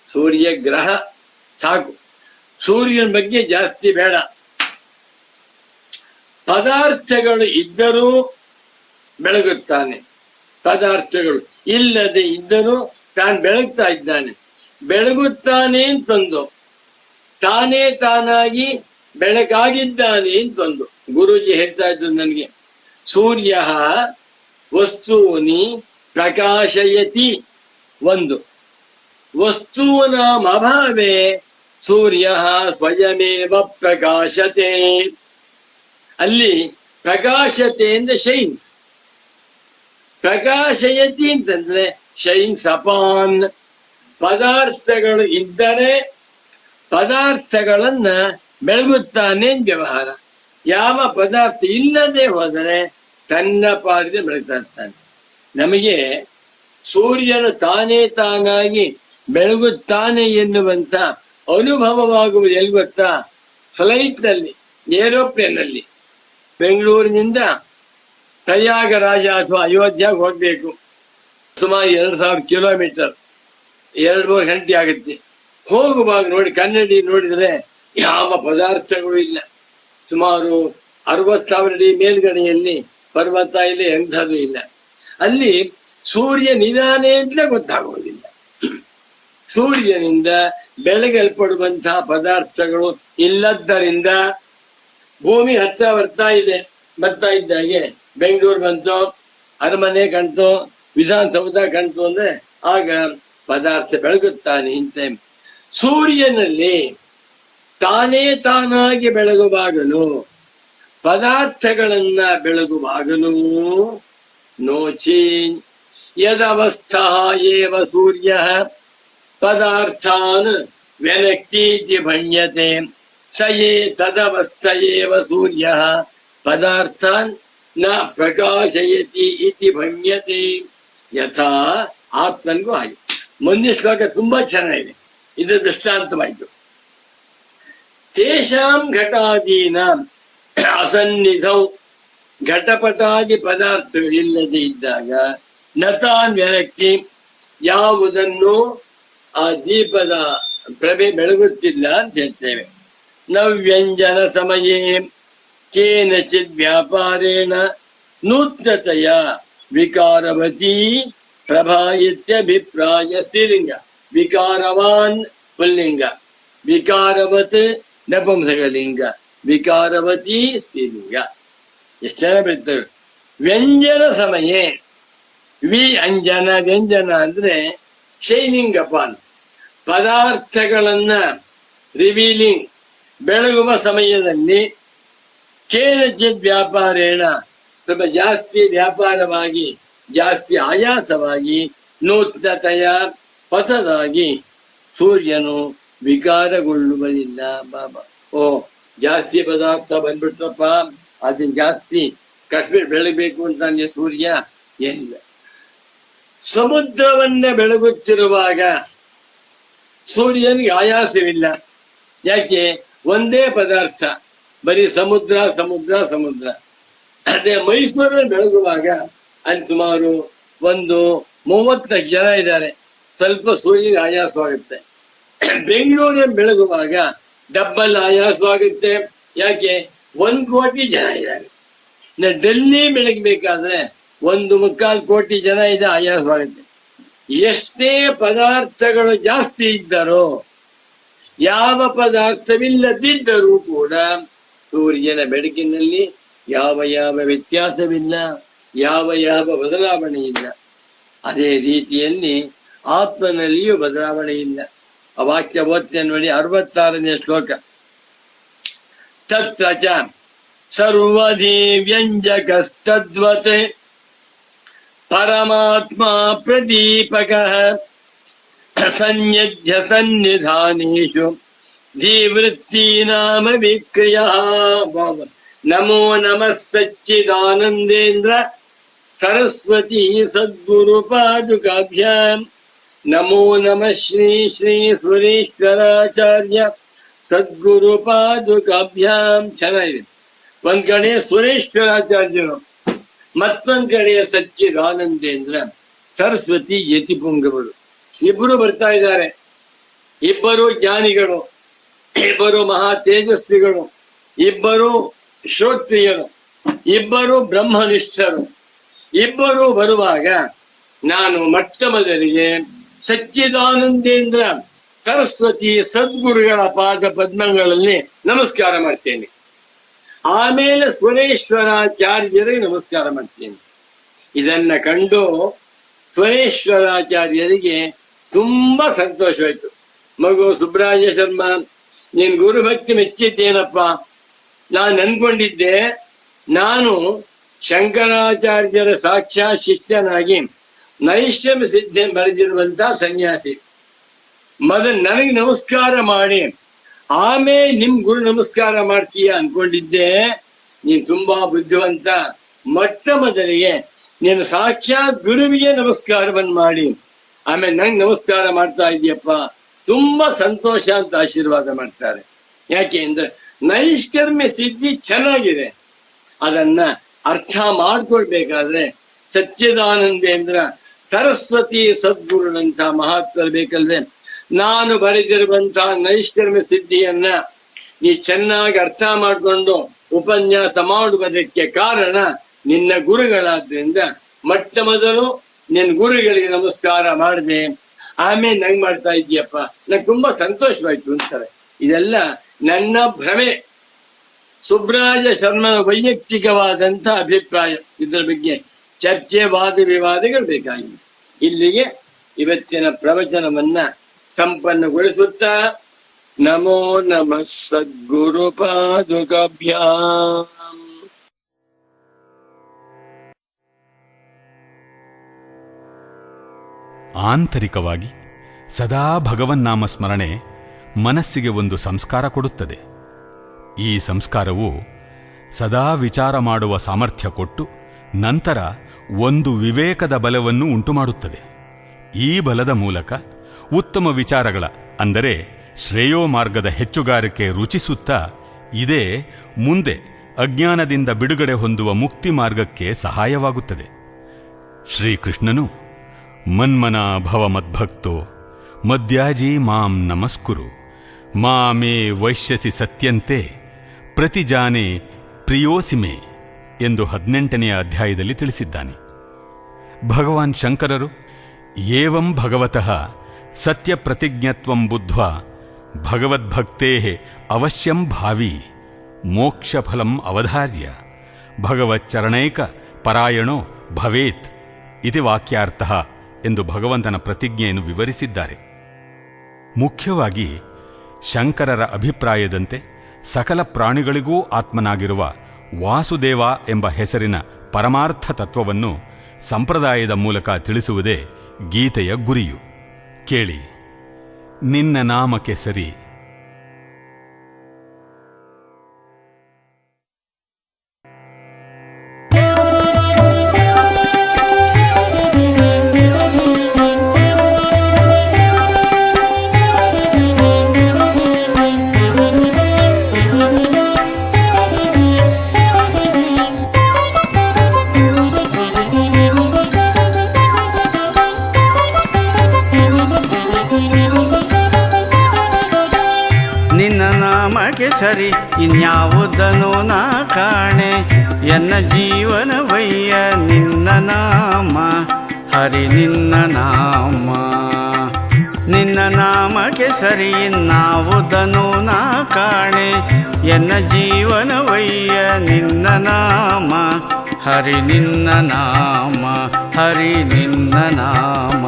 ಸೂರ್ಯ ಗ್ರಹ ಸಾಕು, ಸೂರ್ಯನ ಬಗ್ಗೆ ಜಾಸ್ತಿ ಬೇಡ. ಪದಾರ್ಥಗಳು ಇದ್ದರೂ ಬೆಳಗುತ್ತಾನೆ, ಪದಾರ್ಥಗಳು ಇಲ್ಲದೆ ಇದ್ದರೂ ತಾನು ಬೆಳಗ್ತಾ ಇದ್ದಾನೆ. ಬೆಳಗುತ್ತಾನೆ ಅಂತಂದು ತಾನೇ ತಾನಾಗಿ ಬೆಳಕಾಗಿದ್ದಾನೆ ಅಂತಂದು ಗುರೂಜಿ ಹೇಳ್ತಾ ಇದ್ರು ನನಗೆ. ಸೂರ್ಯ ವಸ್ತೂನಿ ಪ್ರಕಾಶಯತಿ, ಒಂದು ವಸ್ತೂನಾಂ ಅಭಾವೇ ಸೂರ್ಯ ಸ್ವಯಮೇವ ಪ್ರಕಾಶತೆ. ಅಲ್ಲಿ ಪ್ರಕಾಶತೆ ಅಂದ್ರೆ ಶೈನ್ಸ್, ಪ್ರಕಾಶಯತಿ ಅಂತಂದ್ರೆ ಶೈನ್ಸ್ ಅಪಾನ್. ಪದಾರ್ಥಗಳು ಇದ್ದರೆ ಪದಾರ್ಥಗಳನ್ನ ಬೆಳಗುತ್ತಾನೆ ವ್ಯವಹಾರ. ಯಾವ ಪದಾರ್ಥ ಇಲ್ಲದೆ ಹೋದರೆ ತನ್ನ ಪಾಡಿಗೆ ಬೆಳಗ್ತಾ ಇರ್ತಾನೆ. ನಮಗೆ ಸೂರ್ಯನು ತಾನೇ ತಾನಾಗಿ ಬೆಳಗುತ್ತಾನೆ ಎನ್ನುವಂತ ಅನುಭವವಾಗುವುದು ಎಲ್ಲಿ ಗೊತ್ತಾ? ಫ್ಲೈಟ್ ನಲ್ಲಿ, ಏರೋಪ್ಲೇನ್ ನಲ್ಲಿ ಬೆಂಗಳೂರಿನಿಂದ ಪ್ರಯಾಗರಾಜ ಅಥವಾ ಅಯೋಧ್ಯೆಗೆ ಹೋಗ್ಬೇಕು. ಸುಮಾರು 2000 ಕಿಲೋಮೀಟರ್, 2-3 ಗಂಟೆ ಆಗುತ್ತೆ. ಹೋಗುವಾಗ ನೋಡಿ, ಕನ್ನಡಿ ನೋಡಿದ್ರೆ ಯಾವ ಪದಾರ್ಥಗಳು ಇಲ್ಲ. ಸುಮಾರು 60,000 ಅಡಿ ಮೇಲ್ಗಡೆಯಲ್ಲಿ ಪರ್ವತ ಇಲ್ಲ, ಎಂಥದ್ದು ಇಲ್ಲ. ಅಲ್ಲಿ ಸೂರ್ಯ ನಿಧಾನೆ ಅಂತಲೇ ಗೊತ್ತಾಗುವುದಿಲ್ಲ. ಸೂರ್ಯನಿಂದ ಬೆಳಗಲ್ಪಡುವಂತಹ ಪದಾರ್ಥಗಳು ಇಲ್ಲದ್ದರಿಂದ ಭೂಮಿ ಹತ್ತ ಬರ್ತಾ ಇದ್ದಾಗೆ ಬೆಂಗಳೂರು ಬಂತು, ಅರಮನೆ ಕಾಣ್ತು, ವಿಧಾನಸೌಧ ಕಾಣ್ತು ಅಂದ್ರೆ ಆಗ ಪದಾರ್ಥ ಬೆಳಗುತ್ತಾನೆ ಅಂತ. ಸೂರ್ಯನಲ್ಲಿ ತಾನೇ ತಾನಾಗಿ ಬೆಳಗುವಾಗಲೂ ಪದಾರ್ಥಗಳನ್ನ ಬೆಳಗುವಾಗಲೂ ನೋಚಿ ಯದವಸ್ಥಾ ಏವ ಸೂರ್ಯ ಪದಾರ್ಥಾನ್ ವ್ಯನಕ್ತೀತಿ ಭಣ್ಯತೆ ಸಯೇ ತದವಸ್ಥ ಏವ ಸೂರ್ಯ ಪದಾರ್ಥಾನ್ ನ ಪ್ರಕಾಶಯತಿ ಇತಿ ಭಣ್ಯತೆ. ಯಥಾ ಆತ್ಮನ್ಗೂ ಹಾಗೆ. ಮುಂದಿನ ಶ್ಲೋಕ ತುಂಬಾ ಚೆನ್ನಾಗಿದೆ, ಇದು ದೃಷ್ಟಾಂತವಾಯಿತು. ತೇಷಾಂ ಘಟಾದೀನಾಂ ಅಸನ್ನಿಧೌ, ಘಟಪಟಾದಿ ಪದಾರ್ಥಗಳಿಲ್ಲದೆ ಇದ್ದಾಗ ನತಾನ್ ವ್ಯನಕ್ತಿ, ಯಾವುದನ್ನು ಆ ದೀಪದ ಪ್ರಭೆ ಬೆಳಗುತ್ತಿಲ್ಲ ಅಂತ ಹೇಳ್ತೇವೆ. ನವ್ಯಂಜನ ಸಮಯೇ ಕೇನಚಿತ್ ವ್ಯಾಪಾರೇಣ ನೂತ್ನತೆಯ ವಿಕಾರವತಿ ಪ್ರಭಾ ಇತ್ಯಭಿಪ್ರಾಯ. ಸ್ತ್ರೀಲಿಂಗ, ವಿಕಾರವಾನ್ ಪುಲ್ಲಿಂಗ, ವಿಕಾರವತ್ ನಪುಂಸಕಲಿಂಗ, ವಿಕಾರವತಿ ಸ್ತ್ರೀಲಿಂಗ. ಎಷ್ಟು ಚೆನ್ನಾಗಿ ಬರೀತಾರೆ. ವ್ಯಂಜನ ಸಮಯೇ, ವಿ ಅಂಜನ, ವ್ಯಂಜನ ಅಂದ್ರೆ ಶೈನಿಂಗ್ ಅಪಾನ್, ಪದಾರ್ಥಗಳನ್ನ ರಿವೀಲಿಂಗ್, ಬೆಳಗುವ ಸಮಯದಲ್ಲಿ ಕೇನಚಿತ್ ವ್ಯಾಪಾರೇಣ, ಸ್ವಲ್ಪ ಜಾಸ್ತಿ ವ್ಯಾಪಾರವಾಗಿ, ಜಾಸ್ತಿ ಆಯಾಸವಾಗಿ, ನೂತನತೆಯ ಹೊಸದಾಗಿ ಸೂರ್ಯನು ವಿಕಾರಗೊಳ್ಳುವುದಿಲ್ಲ. ಬಾಬಾ, ಓ ಜಾಸ್ತಿ ಪದಾರ್ಥ ಬಂದ್ಬಿಟ್ರಪ್ಪ, ಅದನ್ನ ಜಾಸ್ತಿ ಕಷ್ಟ ಬೆಳಗಬೇಕು ಅಂತ ಸೂರ್ಯ ಏನಿಲ್ಲ. ಸಮುದ್ರವನ್ನ ಬೆಳಗುತ್ತಿರುವಾಗ ಸೂರ್ಯನಿಗೆ ಆಯಾಸವಿಲ್ಲ. ಯಾಕೆ? ಒಂದೇ ಪದಾರ್ಥ, ಬರೀ ಸಮುದ್ರ ಸಮುದ್ರ ಸಮುದ್ರ. ಅದೇ ಮೈಸೂರನ್ನು ಬೆಳಗುವಾಗ ಅಲ್ಲಿ ಸುಮಾರು 30 ಜನ ಇದ್ದಾರೆ, ಸ್ವಲ್ಪ ಸೂರ್ಯನಿಗೆ ಆಯಾಸವಾಗುತ್ತೆ. ಬೆಂಗಳೂರಿನ ಬೆಳಗುವಾಗ ಡಬ್ಬಲ್ ಆಯಾಸವಾಗುತ್ತೆ, ಯಾಕೆ 1 ಕೋಟಿ ಜನ ಇದ್ದಾರೆ. ಡೆಲ್ಲಿ ಬೆಳಗ್ಬೇಕಾದ್ರೆ 1.25 ಕೋಟಿ ಜನ ಇದೆ, ಆಯಾಸವಾಗುತ್ತೆ. ಎಷ್ಟೇ ಪದಾರ್ಥಗಳು ಜಾಸ್ತಿ ಇದ್ದರೋ, ಯಾವ ಪದಾರ್ಥವಿಲ್ಲದಿದ್ದರೂ ಕೂಡ ಸೂರ್ಯನ ಬೆಳಕಿನಲ್ಲಿ ಯಾವ ವ್ಯತ್ಯಾಸವಿಲ್ಲ, ಯಾವ ಬದಲಾವಣೆ ಇಲ್ಲ. ಅದೇ ರೀತಿಯಲ್ಲಿ ಆತ್ಮನಲ್ಲಿಯೂ ಬದಲಾವಣೆ ಇಲ್ಲ. ಆ ವಾಕ್ಯ ಓದ್ತೇನೆ ನೋಡಿ, 66ನೇ ಶ್ಲೋಕ. ತತ್ರ ಚ ಸರ್ವಧಿ ವ್ಯಂಜಕಸ್ತದ್ವತ್ ಪರಮಾತ್ಮ ಪ್ರದೀಪಕಃ ಸಂಯಜ್ಯ ಸನ್ನಿಧಾನೇಷು ಧೀವೃತ್ತೀನಾಮ ವಿಕ್ರಿಯಃ. ನಮೋ ನಮಃ ಸಚ್ಚಿದಾನಂದೇಂದ್ರ ಸರಸ್ವತಿ ಸದ್ಗುರು ಪಾದುಕಾಭ್ಯಾಂ. ನಮೋ ನಮಃ ಶ್ರೀ ಶ್ರೀ ಸುರೇಶ್ವರಾಚಾರ್ಯ ಸದ್ಗುರು ಪಾದುಕಾಭ್ಯಾಂ. ಚೆನ್ನಾಗಿದೆ. ಒಂದ್ ಕಡೆ ಸುರೇಶ್ವರಾಚಾರ್ಯರು, ಮತ್ತೊಂದ್ ಕಡೆ ಸಚ್ಚಿದಾನಂದೇಂದ್ರ ಸರಸ್ವತಿ ಯತಿಪುಂಗವರು, ಇಬ್ಬರು ಬರ್ತಾ ಇದ್ದಾರೆ. ಇಬ್ಬರು ಜ್ಞಾನಿಗಳು, ಇಬ್ಬರು ಮಹಾ ತೇಜಸ್ವಿಗಳು, ಇಬ್ಬರು ಶ್ರೋತ್ರಿಯರು, ಇಬ್ಬರು ಬ್ರಹ್ಮನಿಷ್ಠರು. ಇಬ್ಬರು ಬರುವಾಗ ನಾನು ಮೊಟ್ಟ ಮೊದಲಿಗೆ ಸಚ್ಚಿದಾನಂದೇಂದ್ರ ಸರಸ್ವತಿ ಸದ್ಗುರುಗಳ ಪಾದ ಪದ್ಮಗಳಲ್ಲಿ ನಮಸ್ಕಾರ ಮಾಡ್ತೇನೆ. ಆಮೇಲೆ ಸುರೇಶ್ವರಾಚಾರ್ಯರಿಗೆ ನಮಸ್ಕಾರ ಮಾಡ್ತೇನೆ. ಇದನ್ನ ಕಂಡು ಸುರೇಶ್ವರಾಚಾರ್ಯರಿಗೆ ತುಂಬಾ ಸಂತೋಷವಾಯ್ತು. ಮಗು ಸುಬ್ರಾಯ ಶರ್ಮಾ, ನೀನ್ ಗುರುಭಕ್ತಿ ಮೆಚ್ಚಿದ್ದೇನಪ್ಪ. ನಾನು ಅನ್ಕೊಂಡಿದ್ದೆ ನಾನು ಶಂಕರಾಚಾರ್ಯರ ಸಾಕ್ಷಾತ್ ಶಿಷ್ಯನಾಗಿ ನೈಷ್ಠ್ಯಮ ಸಿದ್ಧಿ ಬರೆದಿರುವಂತ ಸನ್ಯಾಸಿ. ಮೊದಲು ನನಗೆ ನಮಸ್ಕಾರ ಮಾಡಿ ಆಮೇಲೆ ನಿಮ್ ಗುರು ನಮಸ್ಕಾರ ಮಾಡ್ತೀಯ ಅನ್ಕೊಂಡಿದ್ದೆ. ನೀನ್ ತುಂಬಾ ಬುದ್ಧಿವಂತ. ಮೊಟ್ಟ ಮೊದಲಿಗೆ ನೀನು ಸಾಕ್ಷಾತ್ ಗುರುವಿಗೆ ನಮಸ್ಕಾರವನ್ನು ಮಾಡಿ ಆಮೇಲೆ ನಂಗೆ ನಮಸ್ಕಾರ ಮಾಡ್ತಾ ಇದೀಯಪ್ಪ, ತುಂಬಾ ಸಂತೋಷ ಅಂತ ಆಶೀರ್ವಾದ ಮಾಡ್ತಾರೆ. ಯಾಕೆ ಅಂದ್ರೆ ನೈಷ್ಕರ್ಮ್ಯ ಸಿದ್ಧಿ ಚೆನ್ನಾಗಿದೆ. ಅದನ್ನ ಅರ್ಥ ಮಾಡ್ಕೊಳ್ಬೇಕಾದ್ರೆ ಸಚ್ಚಿದಾನಂದೇಂದ್ರ ಸರಸ್ವತಿ ಸದ್ಗುರುನಂತ ಮಹಾತ್ಮರು ಬೇಕಲ್ವೇ. ನಾನು ಬರೆದಿರುವಂತಹ ನೈಷ್ಕರ್ಮ್ಯ ಸಿದ್ಧಿಯನ್ನ ನೀ ಚೆನ್ನಾಗಿ ಅರ್ಥ ಮಾಡಿಕೊಂಡು ಉಪನ್ಯಾಸ ಮಾಡುವುದಕ್ಕೆ ಕಾರಣ ನಿನ್ನ ಗುರುಗಳಾದ್ರಿಂದ ಮೊಟ್ಟ ಮೊದಲು ನಿನ್ನ ಗುರುಗಳಿಗೆ ನಮಸ್ಕಾರ ಮಾಡಿದೆ, ಆಮೇಲೆ ನಂಗೆ ಮಾಡ್ತಾ ಇದೀಯಪ್ಪ, ನಂಗೆ ತುಂಬಾ ಸಂತೋಷವಾಯ್ತು ಅಂತಾರೆ. ಇದೆಲ್ಲ ನನ್ನ ಭ್ರಮೆ, ಸುಬ್ರಾಯ ಶರ್ಮನ ವೈಯಕ್ತಿಕವಾದಂತ ಅಭಿಪ್ರಾಯ. ಇದರ ಬಗ್ಗೆ ಚರ್ಚೆ, ವಾದ ವಿವಾದಗಳು ಬೇಕಾಗಿದೆ. ಇಲ್ಲಿಗೆ ಇವತ್ತಿನ ಪ್ರವಚನವನ್ನ ಸಂಪನ್ನಗೊಳಿಸುತ್ತಾ ನಮೋ ನಮಃ ಸದ್ಗುರು ಪಾದುಕಾಭ್ಯಾಂ. ಆಂತರಿಕವಾಗಿ ಸದಾ ಭಗವನ್ನಾಮ ಸ್ಮರಣೆ ಮನಸ್ಸಿಗೆ ಒಂದು ಸಂಸ್ಕಾರ ಕೊಡುತ್ತದೆ. ಈ ಸಂಸ್ಕಾರವು ಸದಾ ವಿಚಾರ ಮಾಡುವ ಸಾಮರ್ಥ್ಯ ಕೊಟ್ಟು ನಂತರ ಒಂದು ವಿವೇಕದ ಬಲವನ್ನು ಉಂಟುಮಾಡುತ್ತದೆ. ಈ ಬಲದ ಮೂಲಕ ಉತ್ತಮ ವಿಚಾರಗಳ ಅಂದರೆ ಶ್ರೇಯೋ ಮಾರ್ಗದ ಹೆಚ್ಚುಗಾರಿಕೆ ರುಚಿಸುತ್ತಾ ಇದೇ ಮುಂದೆ ಅಜ್ಞಾನದಿಂದ ಬಿಡುಗಡೆ ಹೊಂದುವ ಮುಕ್ತಿ ಮಾರ್ಗಕ್ಕೆ ಸಹಾಯವಾಗುತ್ತದೆ. ಶ್ರೀಕೃಷ್ಣನು ಮನ್ಮನಾ ಭವ ಮದ್ಭಕ್ತೋ ಮದ್ಯಾಜಿ ಮಾಂ ನಮಸ್ಕುರು ಮಾಮೇ ವೈಶ್ಯಸಿ ಸತ್ಯಂತೆ ಪ್ರತಿಜಾನೆ ಪ್ರಿಯೋಸಿಮೆ ಎಂದು 18ನೆಯ ಅಧ್ಯಾಯದಲ್ಲಿ ತಿಳಿಸಿದ್ದಾನೆ. ಭಗವಾನ್ ಶಂಕರರು ಏವಂ ಭಗವತಃ ಸತ್ಯ ಪ್ರತಿಜ್ಞತ್ವಂ ಬುದ್ಧ್ವಾ ಭಗವದ್ಭಕ್ತೇ ಅವಶ್ಯಂ ಭಾವಿ ಮೋಕ್ಷಫಲಂ ಅವಧಾರ್ಯ ಭಗವಚ್ಚರಣೈಕ ಪರಾಯಣೋ ಭವೇತ್ ಇತಿ ವಾಕ್ಯಾರ್ಥಃ ಎಂದು ಭಗವಂತನ ಪ್ರತಿಜ್ಞೆಯನ್ನು ವಿವರಿಸಿದ್ದಾರೆ. ಮುಖ್ಯವಾಗಿ ಶಂಕರರ ಅಭಿಪ್ರಾಯದಂತೆ ಸಕಲ ಪ್ರಾಣಿಗಳಿಗೂ ಆತ್ಮನಾಗಿರುವ ವಾಸುದೇವ ಎಂಬ ಹೆಸರಿನ ಪರಮಾರ್ಥ ತತ್ವವನ್ನು ಸಂಪ್ರದಾಯದ ಮೂಲಕ ತಿಳಿಸುವುದೇ ಗೀತೆಯ ಗುರಿಯು. ಕೇಳಿ, ನಿನ್ನ ನಾಮಕ್ಕೆ ಸರಿ ಇನ್ಯಾವುದನು ನಾ ಕಾಣೆ ಎನ್ನ ಜೀವನವಯ್ಯ ನಿನ್ನ ನಾಮ ಹರಿ ನಿನ್ನ ನಾಮ. ನಿನ್ನ ನಾಮಕ್ಕೆ ಸರಿ ಇನ್ನಾವುದನು ನಾ ಕಾಣೆ ಎನ್ನ ಜೀವನವಯ್ಯ ನಿನ್ನ ನಾಮ ಹರಿ ನಿನ್ನ ನಾಮ ಹರಿ ನಿನ್ನ ನಾಮ.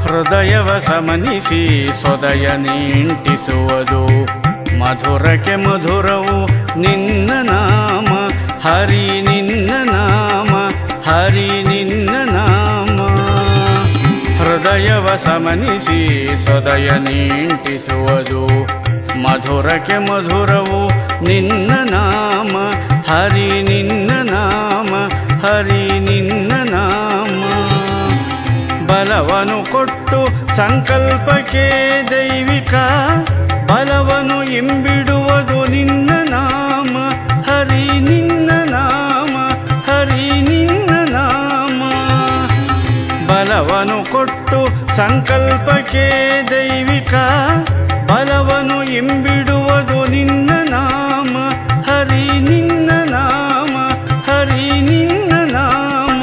ಹೃದಯವ ಸಮನಿಸಿ ಸೊದಯ ನಿಂಟಿಸುವುದು ಮಧುರಕ್ಕೆ ಮಧುರವು ನಿನ್ನ ನಾಮ ಹರಿ ನಿನ್ನ ನಾಮ ಹರಿ ನಿನ್ನ ನಾಮ. ಹೃದಯವ ಸಮನಿಸಿ ಸೊದಯ ನಿಂಟಿಸುವುದು ಮಧುರಕ್ಕೆ ಮಧುರವು ನಿನ್ನ ನಾಮ ಹರಿ ನಿನ್ನ ನಾಮ ಹರಿ ನಿನ್ನ ನಾಮ. ಬಲವನು ಕೊಟ್ಟು ಸಂಕಲ್ಪಕ್ಕೆ ದೈವಿಕ ಬಲವನು ಇಂಬಿಡುವುದು ನಿನ್ನ ನಾಮ ಹರಿ ನಿನ್ನ ನಾಮ ಹರಿ ನಿನ್ನ ನಾಮ. ಬಲವನು ಕೊಟ್ಟು ಸಂಕಲ್ಪಕ್ಕೆ ದೈವಿಕ ಬಲವನು ಇಂಬಿಡುವುದು ನಿನ್ನ ನಾಮ ಹರಿ ನಿನ್ನ ನಾಮ ಹರಿ ನಿನ್ನ ನಾಮ.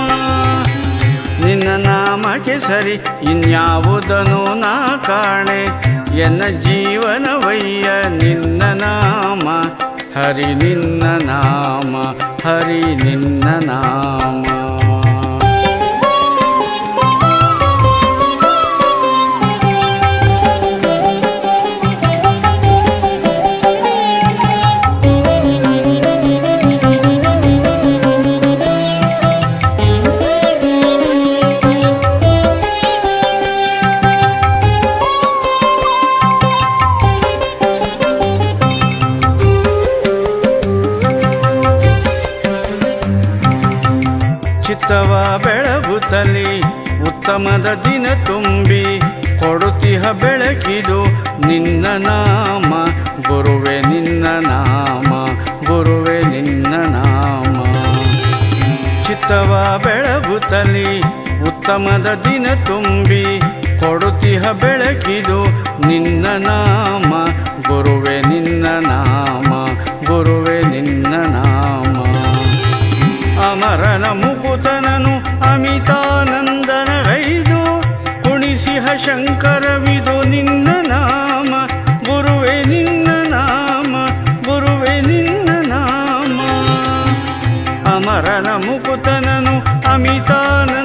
ನಿನ್ನ ನಾಮಕ್ಕೆ ಸರಿ ಇನ್ಯಾವುದನು ನಾ ಕಾಣೆ ಎನ್ನ ಜೀವನವಯ್ಯ ನಿನ್ನ ನಾಮ ಹರಿ ನಿನ್ನ ನಾಮ ಹರಿ ನಿನ್ನ ನಾಮ. ಚಿತ್ತವ ಬೆಳಗುತ್ತಲಿ ಉತ್ತಮದ ದಿನ ತುಂಬಿ ಕೊಡುತ್ತಿಹ ಬೆಳಕಿದು ನಿನ್ನ ನಾಮ ಗುರುವೆ ನಿನ್ನ ನಾಮ ಗುರುವೆ ನಿನ್ನ ನಾಮ. ಚಿತ್ತವ ಬೆಳಗುತ್ತಲಿ ಉತ್ತಮದ ದಿನ ತುಂಬಿ ಕೊಡುತ್ತಿಹ ಬೆಳಕಿದು ನಿನ್ನ ನಾಮ ಗುರುವೆ ನಿನ್ನ ನಾಮ ಗುರುವೆ ನಿನ್ನ ನಾಮ. ಅಮರನ ಮುಕುತನನು ಅಮಿತಾನಂದನಗೈದು ಕುಣಿಸಿಹ ಶಂಕರವಿದು ನಿನ್ನ ನಾಮ ಗುರುವೆ ನಿನ್ನ ನಾಮ ಗುರುವೆ ನಿನ್ನ ನಾಮ. ಅಮರನ ಮುಕುತನನು ಅಮಿತಾನಂದವಗೈದು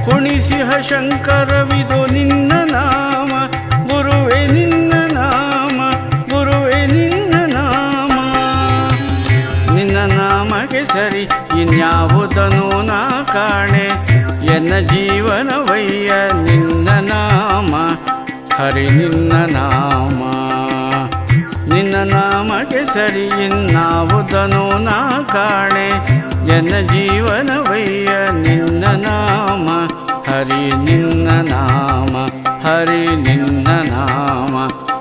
ಕುಣಿಸಿಹ ಶಂಕರವಿದು ನಿನ್ನ ನಾಮ ಗುರುವೆ ನಿನ್ನ ನಾಮ ಗುರುವೆ ನಿನ್ನ ನಾಮ. ನಿನ್ನ ನಾಮಕ್ಕೆ ಸರಿ ಇನ್ಯಾವುದನು ನಾ ಕಾಣೆ ಎನ್ನ ಜೀವನವಯ್ಯ ನಿನ್ನ ನಾಮ ಹರಿ ನಿನ್ನ ನಾಮ. ನಿನ್ನ ನಾಮಕ್ಕೆ ಸರಿ ಇನ್ನಾವುದನು ನಾ ಕಾಣೆ ಎನ್ನ ಜೀವನವಯ್ಯ ನಿನ್ನ ನಾಮ ಹರಿ ನಿನ್ನ ನಾಮ ಹರಿ ನಿನ್ನ ನಾಮ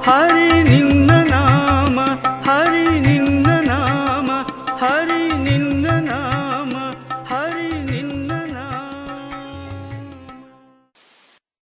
ಹರಿ ನಿನ್ನ ನಾಮ ಹರಿ ನಿನ್ನ ನಾಮ ಹರಿ ನಿನ್ನ ನಾಮ.